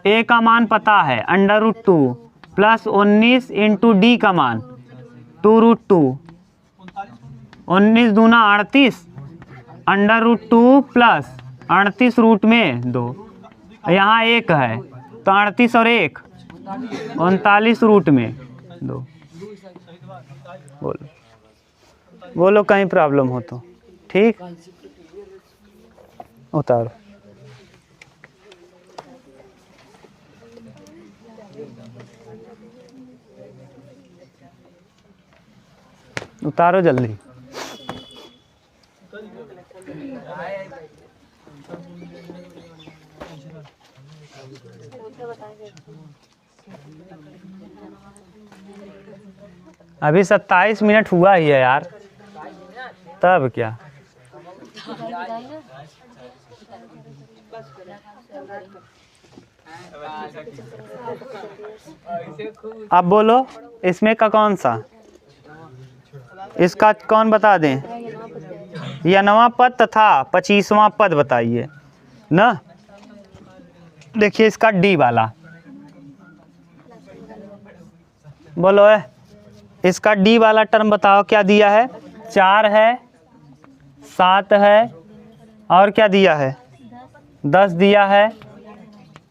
a का मान पता है √2 प्लस 19 इंटू डी का मान 2√2, 19 दूना 38, √2 प्लस 38 रूट में 2, यहाँ 1 है तो 38 और 1 39 रूट में 2। बोलो बोलो, कहीं प्रॉब्लम हो तो ठीक, उतारो। उतारो जल्दी। अभी 27 मिनट हुआ ही है यार, तब क्या? अब बोलो, इसमें का कौन सा? इसका कौन बता दें? यह नवा पद तथा 25वां पद बताइए ना। देखिए इसका डी वाला, बोलो है, इसका डी वाला टर्म बताओ क्या दिया है? 4 है, 7 है, और क्या दिया है? 10 दिया है,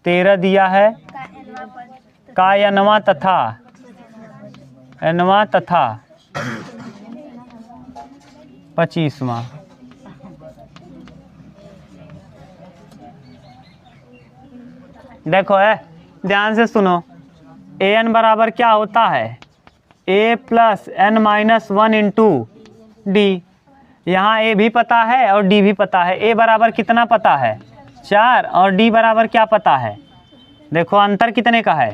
13 दिया है, का या नवा तथा, नवा तथा 25वां। देखो है, ध्यान से सुनो, an बराबर क्या होता है? a plus n minus 1 into D. यहाँ a भी पता है और d भी पता है। a बराबर कितना पता है? 4, और d बराबर क्या पता है? देखो अंतर कितने का है?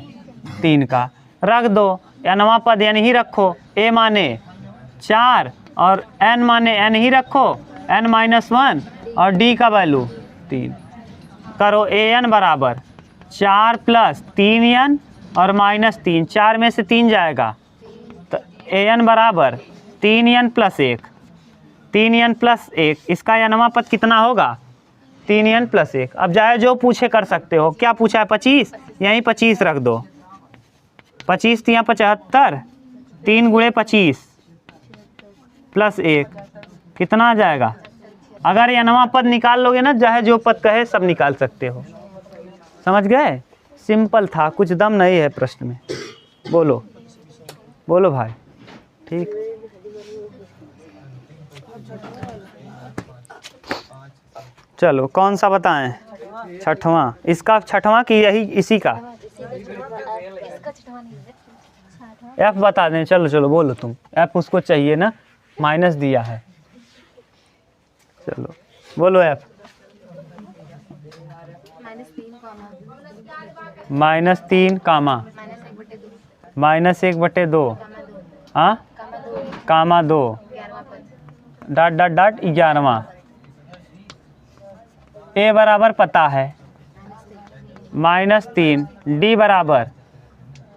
3 का। रख दो, या नवा पद n ही रखो, a माने 4 और n माने n ही रखो, n माइनस 1, और d का वैल्यू 3। करो an बराबर 4 प्लस 3n और माइनस 3, 4 में से 3 जाएगा तो an बराबर 3n प्लस 1, 3n प्लस 1। इसका या नवा पद कितना होगा? 3n plus 1। अब चाहे जो पूछे कर सकते हो। क्या पूछा है? 25, यहीं 25 रख दो। 25 तिया 75, 3 गुणे 25 प्लस 1 कितना आ जाएगा? अगर यह नवा पद निकाल लोगे ना, चाहे जो पद कहे सब निकाल सकते हो। समझ गए? सिंपल था, कुछ दम नहीं है प्रश्न में। बोलो बोलो भाई, ठीक। चलो कौन सा बताएं? 6वां। इसका 6वां कि यही इसी का? F बता दें। चलो चलो बोलो तुम, F उसको चाहिए ना, माइनस दिया है। चलो बोलो F। -3 कामा -1/2 हाँ कामा 2 डॉट डॉट डॉट 11वां। a बराबर पता है -3, d बराबर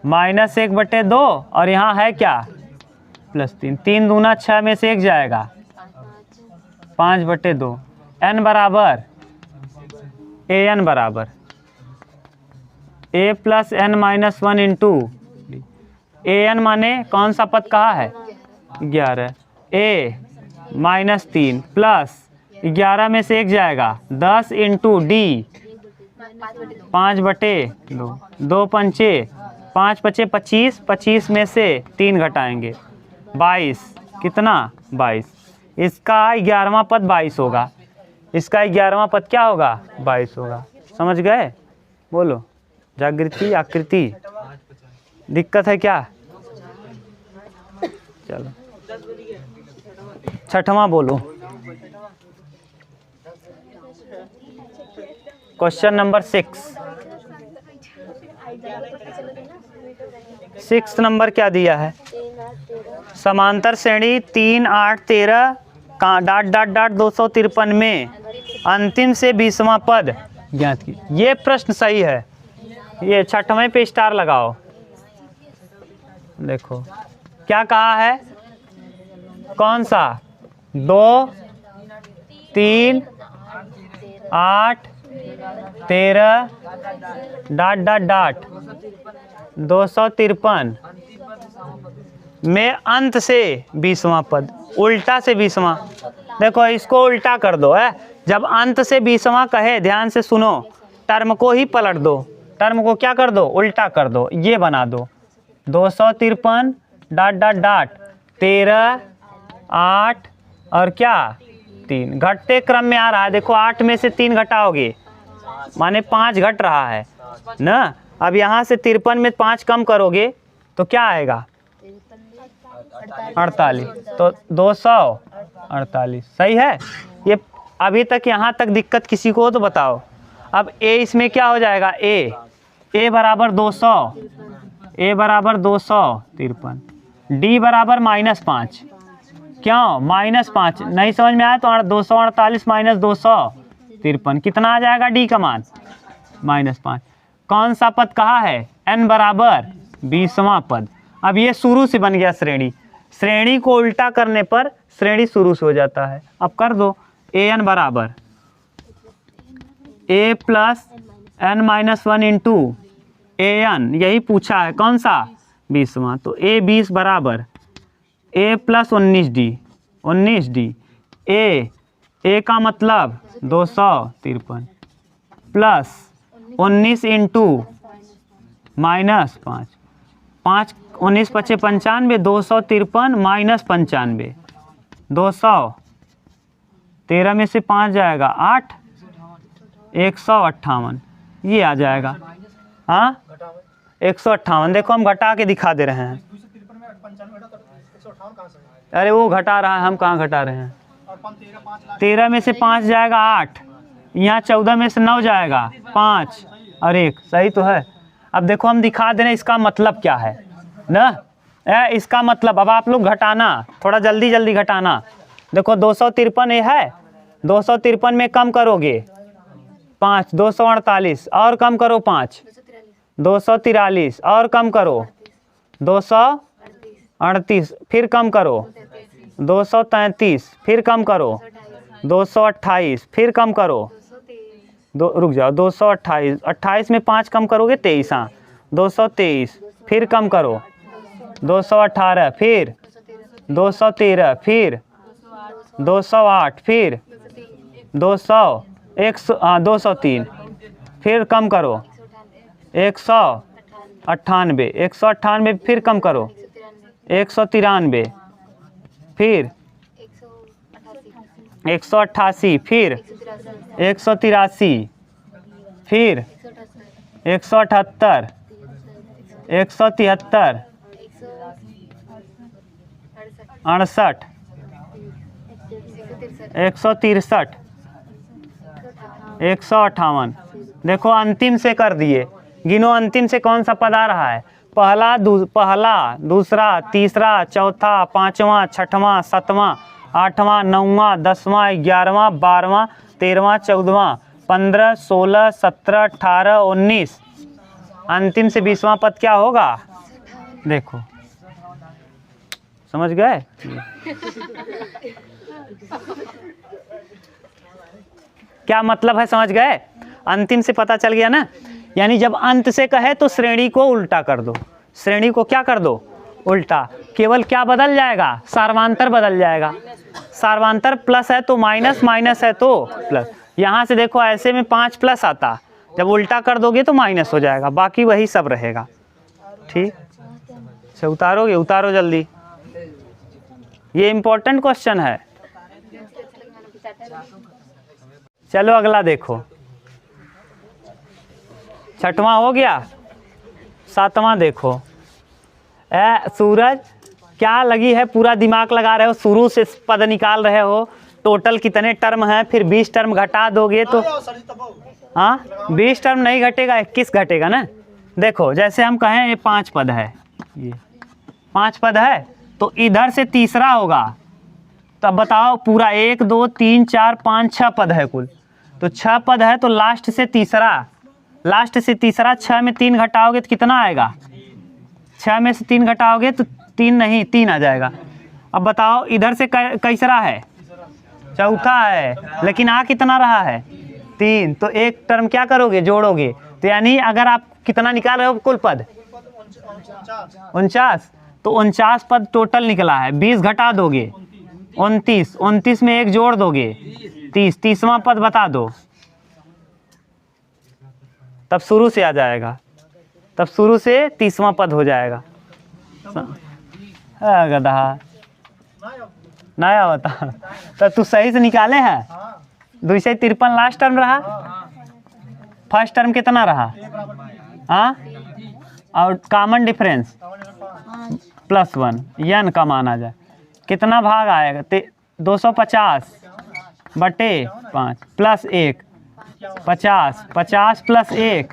-1/2 और यहाँ है क्या +3, 3 दूना 6 में से 1 जाएगा 5/2। n बराबर an बराबर a + n-1 इंटू an माने कौन सा पद कहा है 11, a -3 प्लस 11 में से 1 जाएगा 10 इंटू d 5/2, 2 पंचे 5 पचे 25, 25 में से 3 घटाएंगे 22, कितना 22। इसका 11वां पद 22 होगा, इसका 11वां पद क्या होगा 22 होगा। समझ गए? बोलो जागृति आकृति दिक्कत है क्या? चलो 6वां बोलो। क्वेश्चन नंबर 6 नंबर क्या दिया है? समांतर श्रेणी 3, 8, 13 का ... 253 में अंतिम से 20वां पद ज्ञात की। ये प्रश्न सही है, ये 6वें पे स्टार लगाओ। देखो क्या कहा है, कौन सा 2, 3, 8, 13 ... 253 में अंत से 20वां पद, उल्टा से 20वां। देखो इसको उल्टा कर दो है, जब अंत से 20वां कहे ध्यान से सुनो, टर्म को ही पलट दो, टर्म को क्या कर दो उल्टा कर दो, ये बना दो 253 ... 13, 8 और क्या 3 घटते क्रम में आ रहा है। देखो 8 में से 3 घटाओगे माने 5 घट रहा है ना। अब यहाँ से 53 में 5 कम करोगे तो क्या आएगा 48, तो 248 सही है। ये अभी तक यहाँ तक दिक्कत किसी को तो बताओ। अब a इसमें क्या हो जाएगा, a बराबर 200, a बराबर 253, d बराबर -5। क्यों -5? नहीं समझ में आया तो 248 - 253 कितना आ जाएगा d का मान -5। कौन सा पद कहा है, n बराबर 20वां पद। अब ये शुरू से बन गया श्रेणी, श्रेणी को उल्टा करने पर श्रेणी शुरू से हो जाता है। अब कर दो an बराबर a + n-1 इंटू an, यही पूछा है कौन सा 20वां, तो a 20 बराबर a + 19d a का मतलब 253 प्लस 19 इंटू -5, 5 19 पचे 95, 253 - 95, 213 में से 5 जाएगा 8, 158 ये आ जाएगा। हाँ 158, देखो हम घटा के दिखा दे रहे हैं। 253 में 95 घटा तो 158 कहाँ से है? अरे वो घटा रहा है, हम कहाँ घटा रहे हैं। और 13 में से 5 जाएगा 8, यहाँ 14 में से 9 जाएगा 5 और 1, सही तो है। अब देखो हम दिखा दे रहे हैं इसका मतलब क्या है ना, इसका मतलब अब आप लोग घटाना, थोड़ा जल्दी जल्दी घटाना। देखो 253 ये है, 253 में कम करोगे 5, 248 और कम करो 5, 243 और कम करो 238, फिर कम करो 233, फिर कम करो 228, फिर कम करो रुक जाओ 228, 28 में 5 कम करोगे 23, हाँ 223, फिर कम करो 218, फिर 213, फिर 208, फिर 203, फिर कम करो 198, 198 फिर कम करो 193, फिर 188, फिर 183, फिर 178, 173, 68, 163, 158। देखो अंतिम से कर दिए, गिनो अंतिम से कौन सा पद आ रहा है। पहला दूसरा तीसरा चौथा पांचवा छठवां सातवां आठवां नौवां 10वां 11वां 12वां 13वां 14वां 15 16 17 18 19, अंतिम से 20वां पद क्या होगा देखो समझ गए। क्या मतलब है समझ गए, अंतिम से पता चल गया ना। यानी जब अंत से कहे तो श्रेणी को उल्टा कर दो, श्रेणी को क्या कर दो उल्टा, केवल क्या बदल जाएगा, सार्वांतर बदल जाएगा। सार्वांतर प्लस है तो माइनस, माइनस है तो प्लस। यहाँ से देखो ऐसे में 5 प्लस आता, जब उल्टा कर दोगे तो माइनस हो जाएगा, बाकी वही सब रहेगा। ठीक, अच्छा उतारोगे, उतारो जल्दी, ये इम्पोर्टेंट क्वेश्चन है। चलो अगला देखो, छठवां हो गया, सातवां देखो। सूरज क्या लगी है, पूरा दिमाग लगा रहे हो, शुरू से पद निकाल रहे हो, टोटल कितने टर्म हैं, फिर 20 टर्म घटा दोगे तो हाँ 20 टर्म नहीं घटेगा, 21 घटेगा ना। देखो जैसे हम कहें ये 5 पद है, ये 5 पद है तो इधर से तीसरा होगा, तो अब बताओ पूरा 1 2 3 4 5 6 पद है कुल, तो 6 पद है तो लास्ट से तीसरा, लास्ट से तीसरा 6 में 3 घटाओगे तो कितना आएगा, 6 में से 3 घटाओगे तो 3 नहीं 3 आ जाएगा। अब बताओ इधर से कैसरा है, चौथा है, लेकिन आ कितना रहा है 3, तो एक टर्म क्या करोगे जोड़ोगे, तो यानी अगर आप कितना निकाल रहे हो कुल पद 49, तो 49 पद टोटल निकला है, 20 घटा दोगे 29, 29 में एक जोड़ दोगे 30, 30वां पद बता दो, तब शुरू से आ जाएगा, तब शुरू से 30वां पद हो जाएगा। गधा नया होता, तो तू सही से निकाले है। 253 लास्ट टर्म रहा, फर्स्ट टर्म कितना रहा, हाँ, और कॉमन डिफरेंस +1, यन का माना जाए, कितना भाग आएगा 250 बटे 5 + 1 50, 50 + 1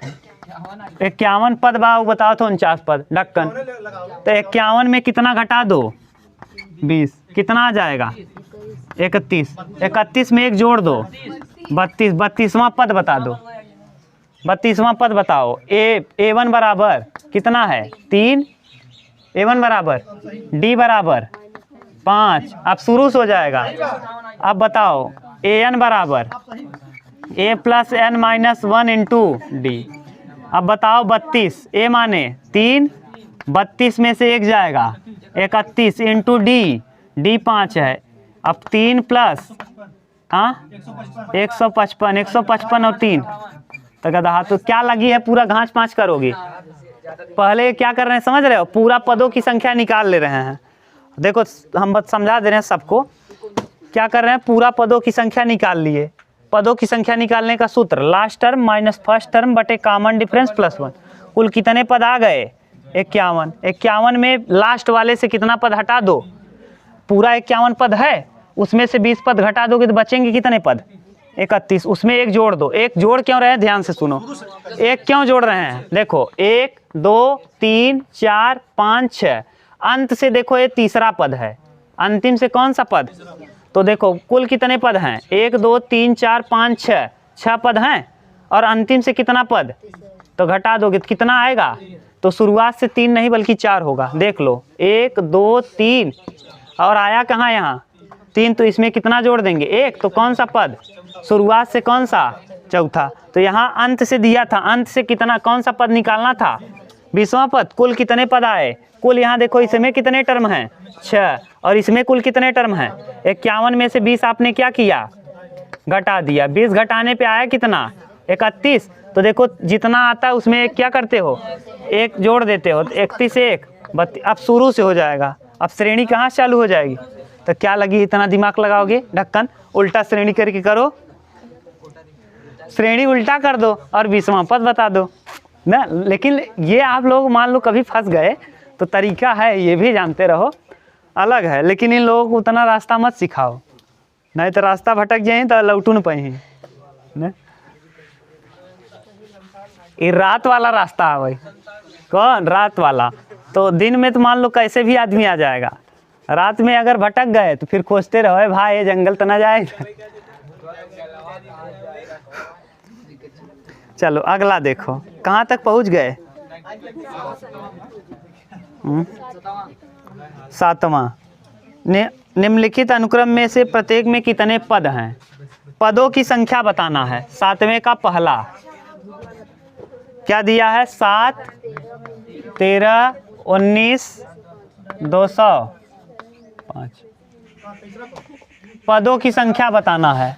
51 पद बाबू बताओ तो 49 पद ढक्कन, तो 51 में कितना घटा दो 20, कितना आ जाएगा 31, 31 में एक जोड़ दो 32, 32वां पद बता दो, 32वां पद बताओ। A1 बराबर कितना है 3, A1 बराबर D बराबर 5, अब शुरू से हो जाएगा। अब बताओ AN बराबर A + n - 1 × D। अब बताओ 32, A माने 3, 32 में से एक जाएगा 31 × D, D 5 है, अब 3 प्लस 155, 155 और 3 तो गधा, तो क्या लगी है पूरा घाँच पाँच करोगे। पहले क्या कर रहे हैं समझ रहे हो, पूरा पदों की संख्या निकाल ले रहे हैं। देखो हम बस समझा दे रहे हैं सबको, क्या कर रहे हैं पूरा पदों की संख्या निकाल लिए। पदों की संख्या निकालने का सूत्र last term minus first term बटे कॉमन डिफरेंस +1। कुल कितने पद आ गए 51, 51 में लास्ट वाले से कितना पद हटा दो, पूरा 51 पद है उसमें से 20 पद घटा दोगे तो बचेंगे कितने पद 31, उसमें एक जोड़ दो। एक जोड़ क्यों रहे हैं ध्यान से सुनो, एक क्यों जोड़ रहे हैं, देखो 1 2 3 4 5 6, अंत से देखो ये तीसरा पद है, अंतिम से कौन सा पद, तो देखो कुल कितने पद हैं 1 2 3 4 5 6, 6 पद हैं और अंतिम से कितना पद, तो घटा दोगे तो कितना आएगा, तो शुरुआत से 3 नहीं बल्कि 4 होगा। देख लो 1 2 3 और आया कहाँ यहाँ 3, तो इसमें कितना जोड़ देंगे 1, तो कौन सा पद, शुरुआत से कौन सा, चौथा, तो यहाँ अंत से दिया था, अंत से कितना कौन सा पद निकालना था 20वां पद। कुल कितने पद आए, कुल यहाँ देखो इसमें कितने टर्म हैं 6 और इसमें कुल कितने टर्म हैं 51 में से 20 आपने क्या किया घटा दिया, 20 घटाने पे आया कितना 31, तो देखो जितना आता है उसमें एक क्या करते हो एक जोड़ देते हो, 31 1 32, अब शुरू से हो जाएगा। अब श्रेणी कहाँ से चालू हो जाएगी, तो क्या लगी इतना दिमाग लगाओगे ढक्कन, उल्टा श्रेणी करके करो, श्रेणी उल्टा कर दो और 20वां पद बता दो ना। लेकिन ये आप लोग मान लो कभी फंस गए तो तरीका है, ये भी जानते रहो अलग है, लेकिन इन लोगों को उतना रास्ता मत सिखाओ, नहीं तो रास्ता भटक जाए तो लौटू न पाए ना। ये रात वाला रास्ता है भाई, कौन रात वाला, तो दिन में तो मान लो कैसे भी आदमी आ जाएगा, रात में अगर भटक गए तो फिर खोजते रहो भाई ये जंगल तो ना जाएगा। चलो अगला देखो कहाँ तक पहुँच गए, सातवां। निम्नलिखित अनुक्रम में से प्रत्येक में कितने पद हैं? पदों की संख्या बताना है। सातवें का पहला क्या दिया है? 7, 13, 19, 205। पदों की संख्या बताना है।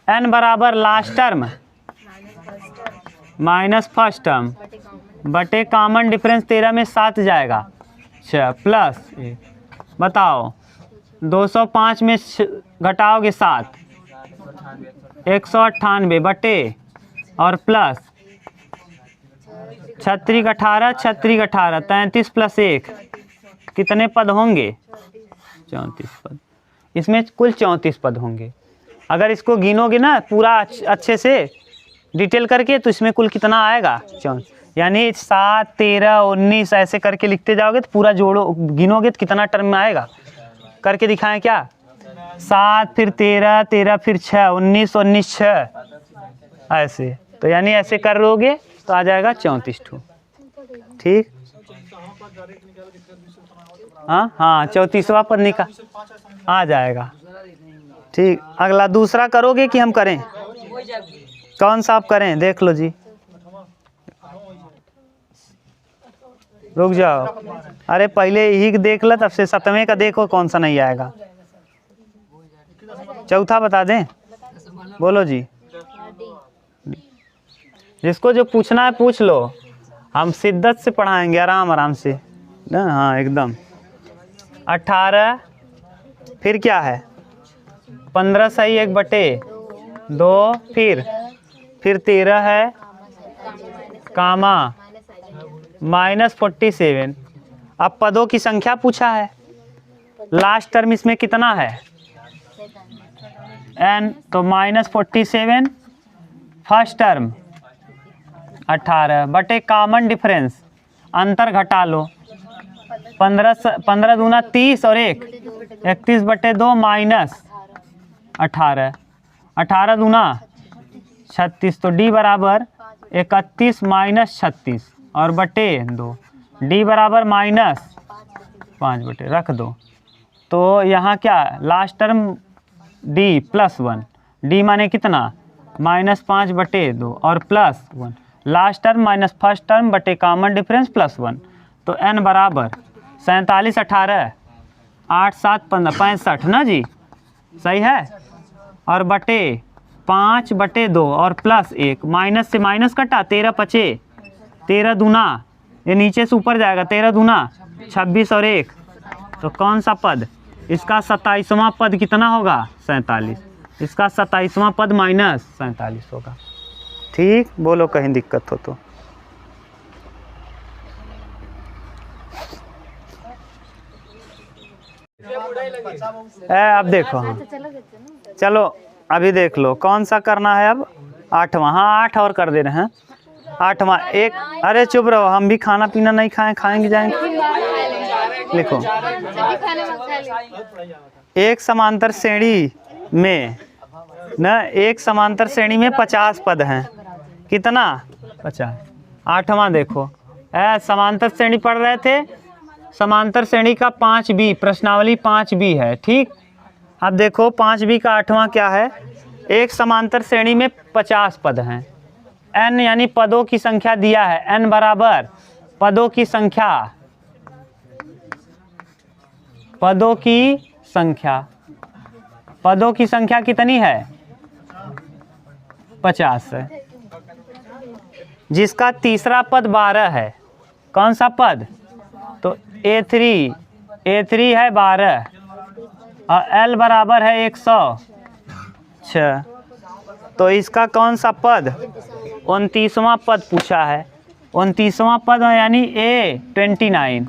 n बराबर last term minus first term बटे कॉमन डिफरेंस 13 में 7 जाएगा। अच्छा प्लस 1। बताओ 205 में घटाओगे 7, 198 बटे और प्लस 36 18, 36 18, 33 प्लस 1 कितने पद होंगे? 34 पद। इसमें कुल 34 पद होंगे। अगर इसको गिनोगे ना पूरा अच्छे से डिटेल करके तो इसमें कुल कितना आएगा? 34। यानी 7, 13, 19 ऐसे करके लिखते जाओगे तो पूरा जोड़ो गिनोगे तो कितना टर्म में आएगा? करके दिखाएं क्या? 7 फिर 13, 13 फिर 6, 19, 19 6 ऐसे। तो यानी ऐसे कर लोगे तो आ जाएगा 34 ठो। ठीक। हाँ हाँ 34वां पद निकाल आ जाएगा। ठीक। अगला दूसरा करोगे कि हम करें? कौन सा आप करें? देख लो जी। रुक जाओ। अरे पहले यही देख लो तब से 7वें का देखो कौन सा नहीं आएगा। चौथा बता दें? बोलो जी। जिसको जो पूछना है पूछ लो, हम शिद्दत से पढ़ाएंगे आराम आराम से ना। हाँ एकदम। 18 फिर क्या है? 15 सही 1 बटे 2 फिर 13 है कामा -47। अब पदों की संख्या पूछा है। लास्ट टर्म इसमें कितना है? n। तो -47 फर्स्ट टर्म 18 बटे कॉमन डिफरेंस अंतर घटा लो। 15 दूना 30 और 1 31 बटे 2 माइनस 18, 18 दूना 36। तो d बराबर 31 माइनस 36 और बटे 2। d बराबर -5 बटे रख दो। तो यहाँ क्या लास्ट टर्म d +1। d माने कितना? -5 बटे 2 और +1। Last term minus first term बटे कॉमन डिफरेंस +1। तो n बराबर 47 18 8 7 15 65 ना जी, सही है। और बटे 5 बटे 2 और +1। माइनस से माइनस कटा 13 पचे 13 दूना ये नीचे से ऊपर जाएगा 13 दूना 26 और 1। तो कौन सा पद? इसका 27वां पद कितना होगा? 47। इसका 27वां पद -47 होगा। ठीक। बोलो कहीं दिक्कत हो तो। अब देखो। हाँ चलो अभी देख लो कौन सा करना है अब। 8वां। हाँ 8 और कर दे रहे हैं। 8वां एक। अरे चुप रहो, हम भी खाना पीना नहीं खाएंगे जाएंगे। लिखो एक समांतर श्रेणी में न एक समांतर श्रेणी में 50 पद हैं। कितना? 50। 8वां देखो। समांतर श्रेणी पढ़ रहे थे। समांतर श्रेणी का 5b प्रश्नावली 5b है। ठीक। अब देखो 5b का 8वां क्या है? एक समांतर श्रेणी में 50 पद हैं। n यानी पदों की संख्या दिया है। n बराबर पदों की संख्या, पदों की संख्या। पदों की संख्या कितनी है? 50 है। जिसका तीसरा पद 12 है। कौन सा पद? तो A3 है 12 और L बराबर है 106। तो इसका कौन सा पद? 29वां पद पूछा है। 29वां पद यानी A29।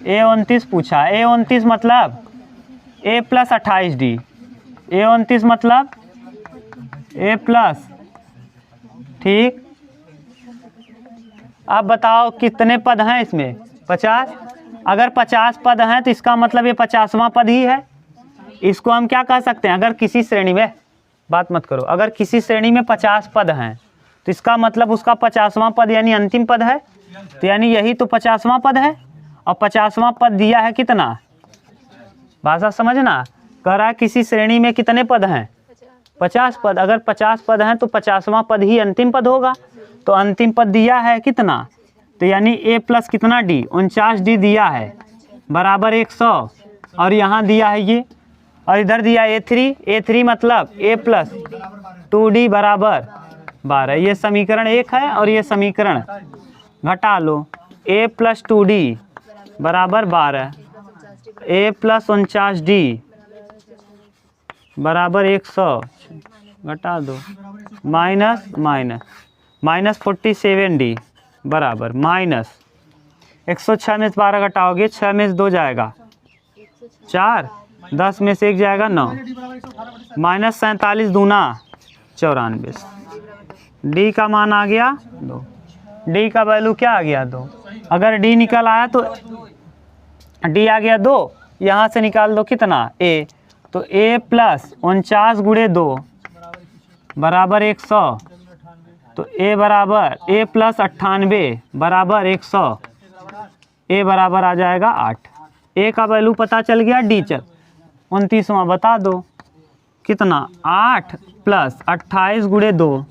A29 पूछा। A29 मतलब A + 28D। A29 मतलब A+। ठीक। अब बताओ कितने पद हैं इसमें? 50। अगर 50 पद हैं तो इसका मतलब ये 50वां पद ही है। इसको हम क्या कह सकते हैं? अगर किसी श्रेणी में, बात मत करो, अगर किसी श्रेणी में 50 पद हैं तो इसका मतलब उसका 50वां पद यानी अंतिम पद है। तो यानी यही तो 50वां पद है। और 50वां पद दिया है कितना, भाषा समझना, कह रहा है किसी श्रेणी में कितने पद हैं, 50 पद। अगर 50 पद हैं तो 50वां पद ही अंतिम पद होगा। तो अंतिम पद दिया है कितना, तो यानी a प्लस कितना d, 49d दिया है बराबर 100, और यहाँ दिया है ये, और इधर दिया a3 मतलब a प्लस 2d बराबर 12। ये समीकरण 1 है और ये समीकरण घटा लो, a प्लस 2d बराबर 12, a प्लस 49d बराबर 100, घटा दो, माइनस 47d बराबर माइनस 106 में से 12 घटाओगे, 6 में से 2 जाएगा 4, 10 में से 1 जाएगा 9, माइनस 47 दूना 94, डी का मान आ गया 2, डी का वैल्यू क्या आ गया 2। अगर डी निकल आया तो डी आ गया 2, यहाँ से निकाल दो कितना ए, तो ए प्लस 49 गुणे 2 बराबर 100, तो ए बराबर ए प्लस 98 बराबर 100, ए बराबर आ जाएगा 8। ए का वैल्यू पता चल गया, डी चल 29वां बता दो कितना, 8 प्लस 28 गुणे 2,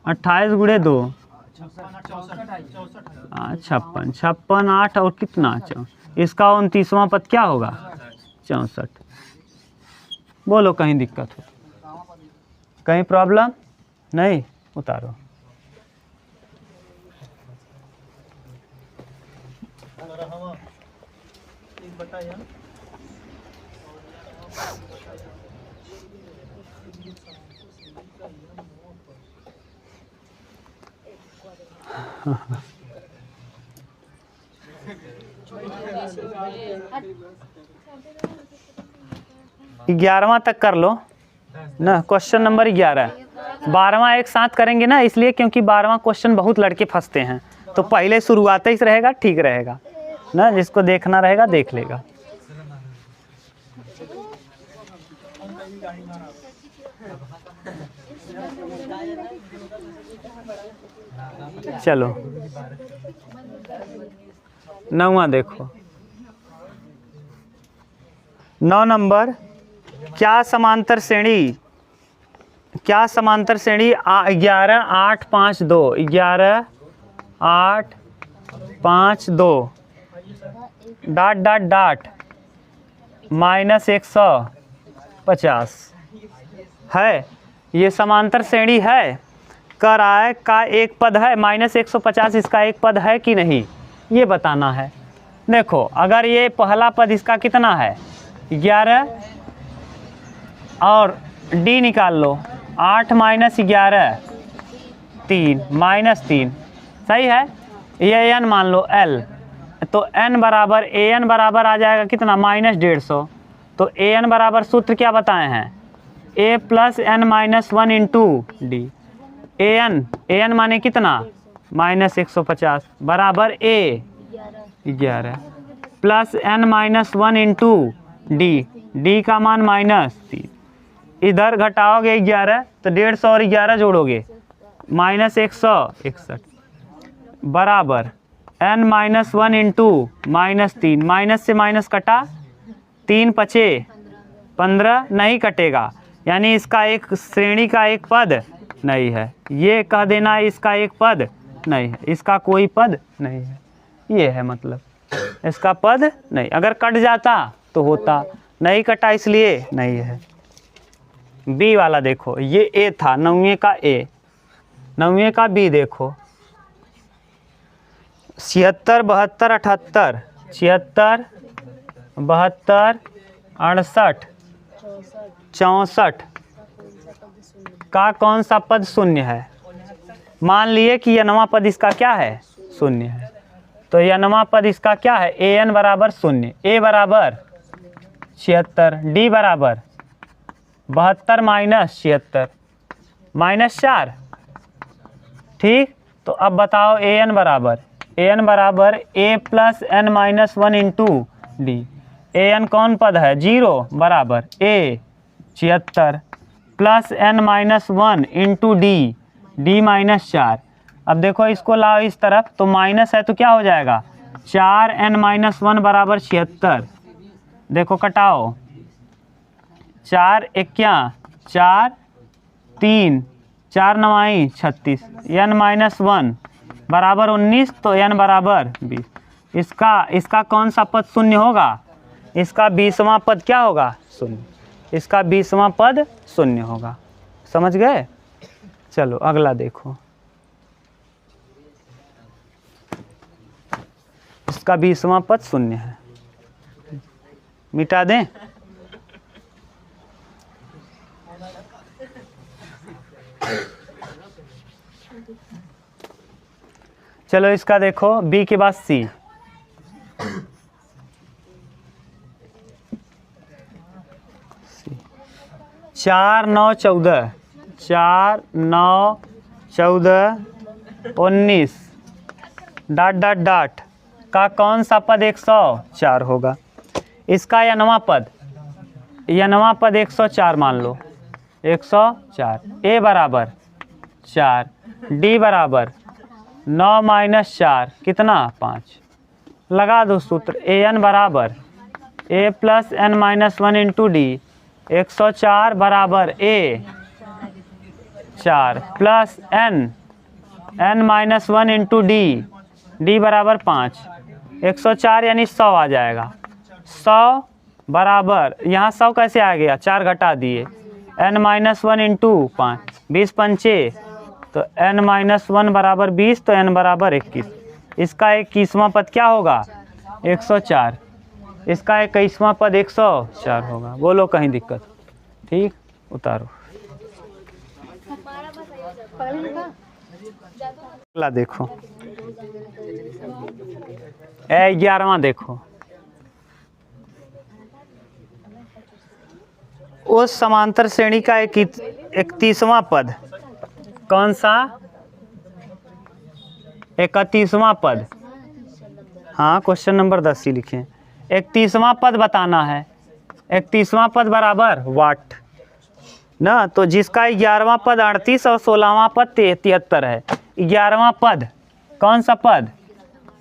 58 गुणे 2 56, 56 8 और कितना, इसका 29वां पद क्या होगा 64। बोलो कहीं दिक्कत हो, कहीं प्रॉब्लम नहीं, उतारो। ग्यारहवां तक कर लो ना, क्वेश्चन नंबर 11। 12वां एक साथ करेंगे ना, इसलिए क्योंकि 12वां क्वेश्चन बहुत लड़के फंसते हैं, तो पहले शुरुआत ही रहेगा, ठीक रहेगा ना, जिसको देखना रहेगा देख लेगा। चलो 9वां देखो, 9 नंबर, क्या समांतर श्रेणी 11 8 5 2, 11 8 5 2 डॉट डॉट डॉट माइनस 150 है, ये समांतर श्रेणी है। कह रहा है का एक पद है, माइनस 150 इसका एक पद है कि नहीं, ये बताना है। देखो अगर ये पहला पद इसका कितना है 11, और डी निकाल लो, 8 माइनस 11 3 माइनस 3, सही है। ये एन मान लो एल, तो एन बराबर ए एन बराबर आ जाएगा कितना -150। तो ए एन बराबर सूत्र क्या बताए हैं, a plus n minus 1 into d. A n माने कितना -150 बराबर a 11 plus n minus 1 into d, d का मान -3। इधर घटाओगे 11 तो 150 और 11 जोड़ोगे -161 बराबर n माइनस 1 इंटू -3, माइनस से माइनस कटा, 3 पचे 15 नहीं कटेगा, यानी इसका एक श्रेणी का एक पद नहीं है। ये कह देना इसका एक पद नहीं है, इसका कोई पद नहीं है, ये है मतलब इसका पद नहीं। अगर कट जाता तो होता, नहीं कटा इसलिए नहीं है। बी वाला देखो, ये ए था 9वें का ए, 9वें का बी देखो 76 72 78, 76 72 68 64 का कौन सा पद शून्य है। मान लिए कि यह नवा पद इसका क्या है शून्य है, तो यह नवा पद इसका क्या है, ए एन बराबर 0, ए बराबर 76, डी बराबर 72 माइनस 76 -4, ठीक। तो अब बताओ ए एन बराबर a plus n minus 1 into d. A n कौन पद है 0 बराबर a 76 plus n minus 1 into d, d -4। अब देखो इसको लाओ इस तरफ, तो माइनस है तो क्या हो जाएगा 4n-1 बराबर 76। देखो कटाओ, 4 एक्या 4, 3, 4 9 36, n-1 बराबर 19, तो n बराबर 20। इसका कौन सा पद शून्य होगा? इसका 20वां पद क्या होगा? शून्य। इसका 20वां पद शून्य होगा। समझ गए? चलो अगला देखो, इसका 20वां पद शून्य है, मिटा दें। चलो इसका देखो, बी के बाद सी। चार 9 14, 4 9 14 19 डॉट डॉट डॉट का कौन सा पद 104 होगा? इसका यनवा पद 104 मान लो, 104। ए बराबर 4, डी बराबर 9 - 4 कितना? 5। लगा दो सूत्र, ए एन बराबर a plus n-1 into D. 104 बराबर ए 4 plus n-1 into d, D बराबर 5। 104 यानी 100 आ जाएगा। 100 बराबर, यहाँ 100 कैसे आ गया? 4 घटा दिए, n-1 इंटू 5, 20 पंचे, तो n-1 बराबर 20, तो n बराबर 21। इसका 21वां पद क्या होगा? 104। इसका 21वां पद 104 होगा। बोलो कहीं दिक्कत? ठीक, उतारो। अगला देखो, 11वां देखो, उस समांतर श्रेणी का 31वां पद कौन सा? 31वां पद। हाँ, क्वेश्चन नंबर 10 ही लिखें। 31वां पद बताना है। 31वां पद बराबर वाट ना, तो जिसका 11वां पद 38 और 16वां पद 73 है। 11वां पद कौन सा पद?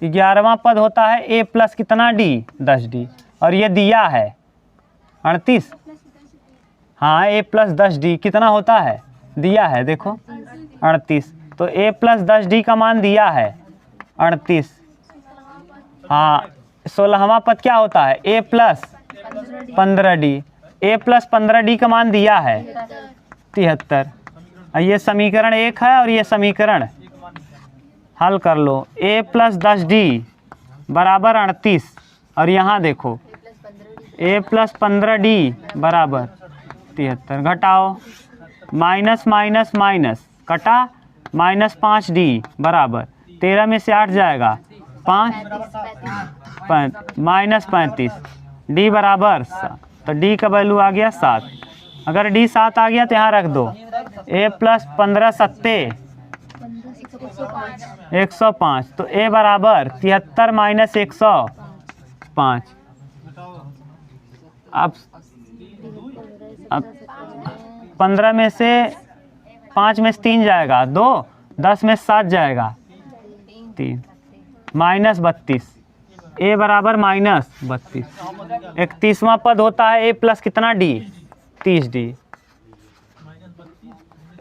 11वां पद होता है ए प्लस कितना डी? 10d। और ये दिया है 38। हाँ, ए प्लस 10d कितना होता है? दिया है, देखो 38। तो ए प्लस 10d का मान दिया है 38। हाँ, 16वां पद क्या होता है? ए प्लस 15d। ए प्लस 15d का मान दिया है 73। ये समीकरण 1 है और ये समीकरण हल कर लो। ए प्लस 10d बराबर 38, और यहाँ देखो ए प्लस 15d बराबर 73। घटाओ, माइनस माइनस माइनस कटा, -5d बराबर 13 में से 8 जाएगा 5, -35 d बराबर 7। तो d का वैल्यू आ गया 7। अगर d 7 आ गया तो यहाँ रख दो। a प्लस 15 सत्ते 105, तो a बराबर 73 - 105। अब 15 में से 5 में से 3 जाएगा 2, 10 में से 7 जाएगा 3, -32। a बराबर -32। 31वां पद होता है a प्लस कितना d? 30d।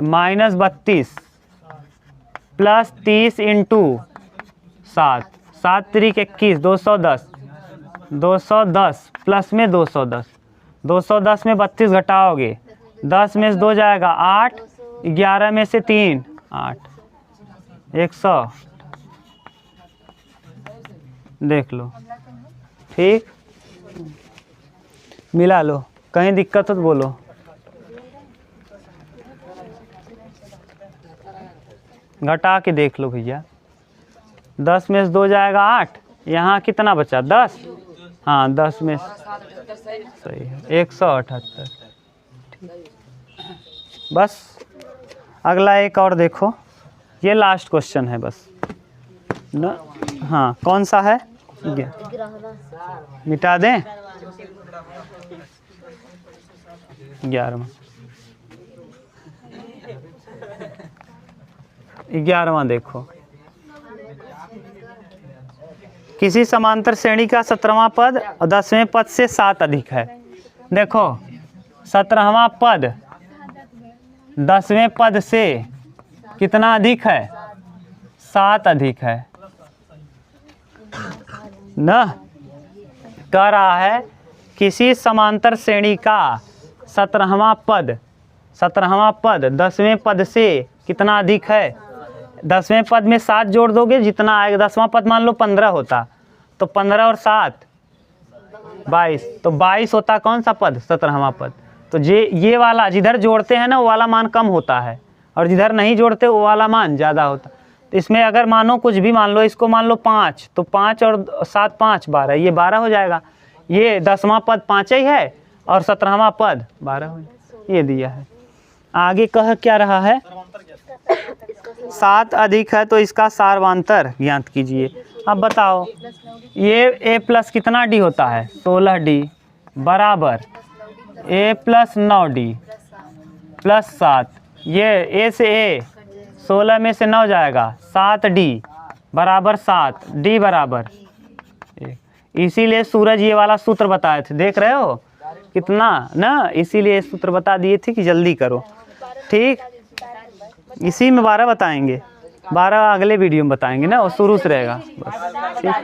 -32 plus 30 into 7, 7 3 21, 210। 210 plus में 210, 210 में 32 घटाओगे, 10 में से 2 जाएगा 8, 11 में से 3 8, 100। देख लो, ठीक, मिला लो। कहीं दिक्कत हो तो बोलो। घटा के देख लो भैया। 10 में से 2 जाएगा 8, यहाँ कितना बचा? 10। हाँ, 10 में सही है 178। बस अगला एक और देखो, ये लास्ट क्वेश्चन है बस न। हाँ, कौन सा है? मिटा दें। 11वां 11वां देखो, किसी समांतर श्रेणी का 17वां पद और 10वें पद से 7 अधिक है। देखो 17वां पद 10वें पद से कितना अधिक है? 7 अधिक है ना। कह रहा है किसी समांतर श्रेणी का 17वां पद 10वें पद से कितना अधिक है? 10वें पद में 7 जोड़ दोगे जितना आएगा, 10वां पद मान लो 15 होता तो 15 और 7 22, तो 22 होता कौन सा पद? 17वां पद। तो ये वाला जिधर जोड़ते हैं ना वो वाला मान कम होता है और जिधर नहीं जोड़ते वो वाला मान ज़्यादा होता। तो इसमें अगर मानो कुछ भी मान लो, इसको मान लो 5, तो 5 और 7 5 12, ये 12 हो जाएगा। ये 10वां पद 5 ही है और 17वां पद 12 हो जाएगा। ये दिया है। आगे कह क्या रहा है? 7 अधिक है तो इसका सार्वधातुक ज्ञात कीजिए। अब बताओ ये a प्लस कितना d होता है? 16d बराबर a प्लस 9d प्लस 7। ये a से a 16 में से 9 जाएगा, 7d बराबर 7, d बराबर। इसीलिए सूरज ये वाला सूत्र बताए थे, देख रहे हो कितना ना, इसीलिए सूत्र बता दिए थे कि जल्दी करो। ठीक, इसी में 12 बताएंगे, 12 अगले वीडियो में बताएंगे ना, वो शुरू से रहेगा बस। ठीक।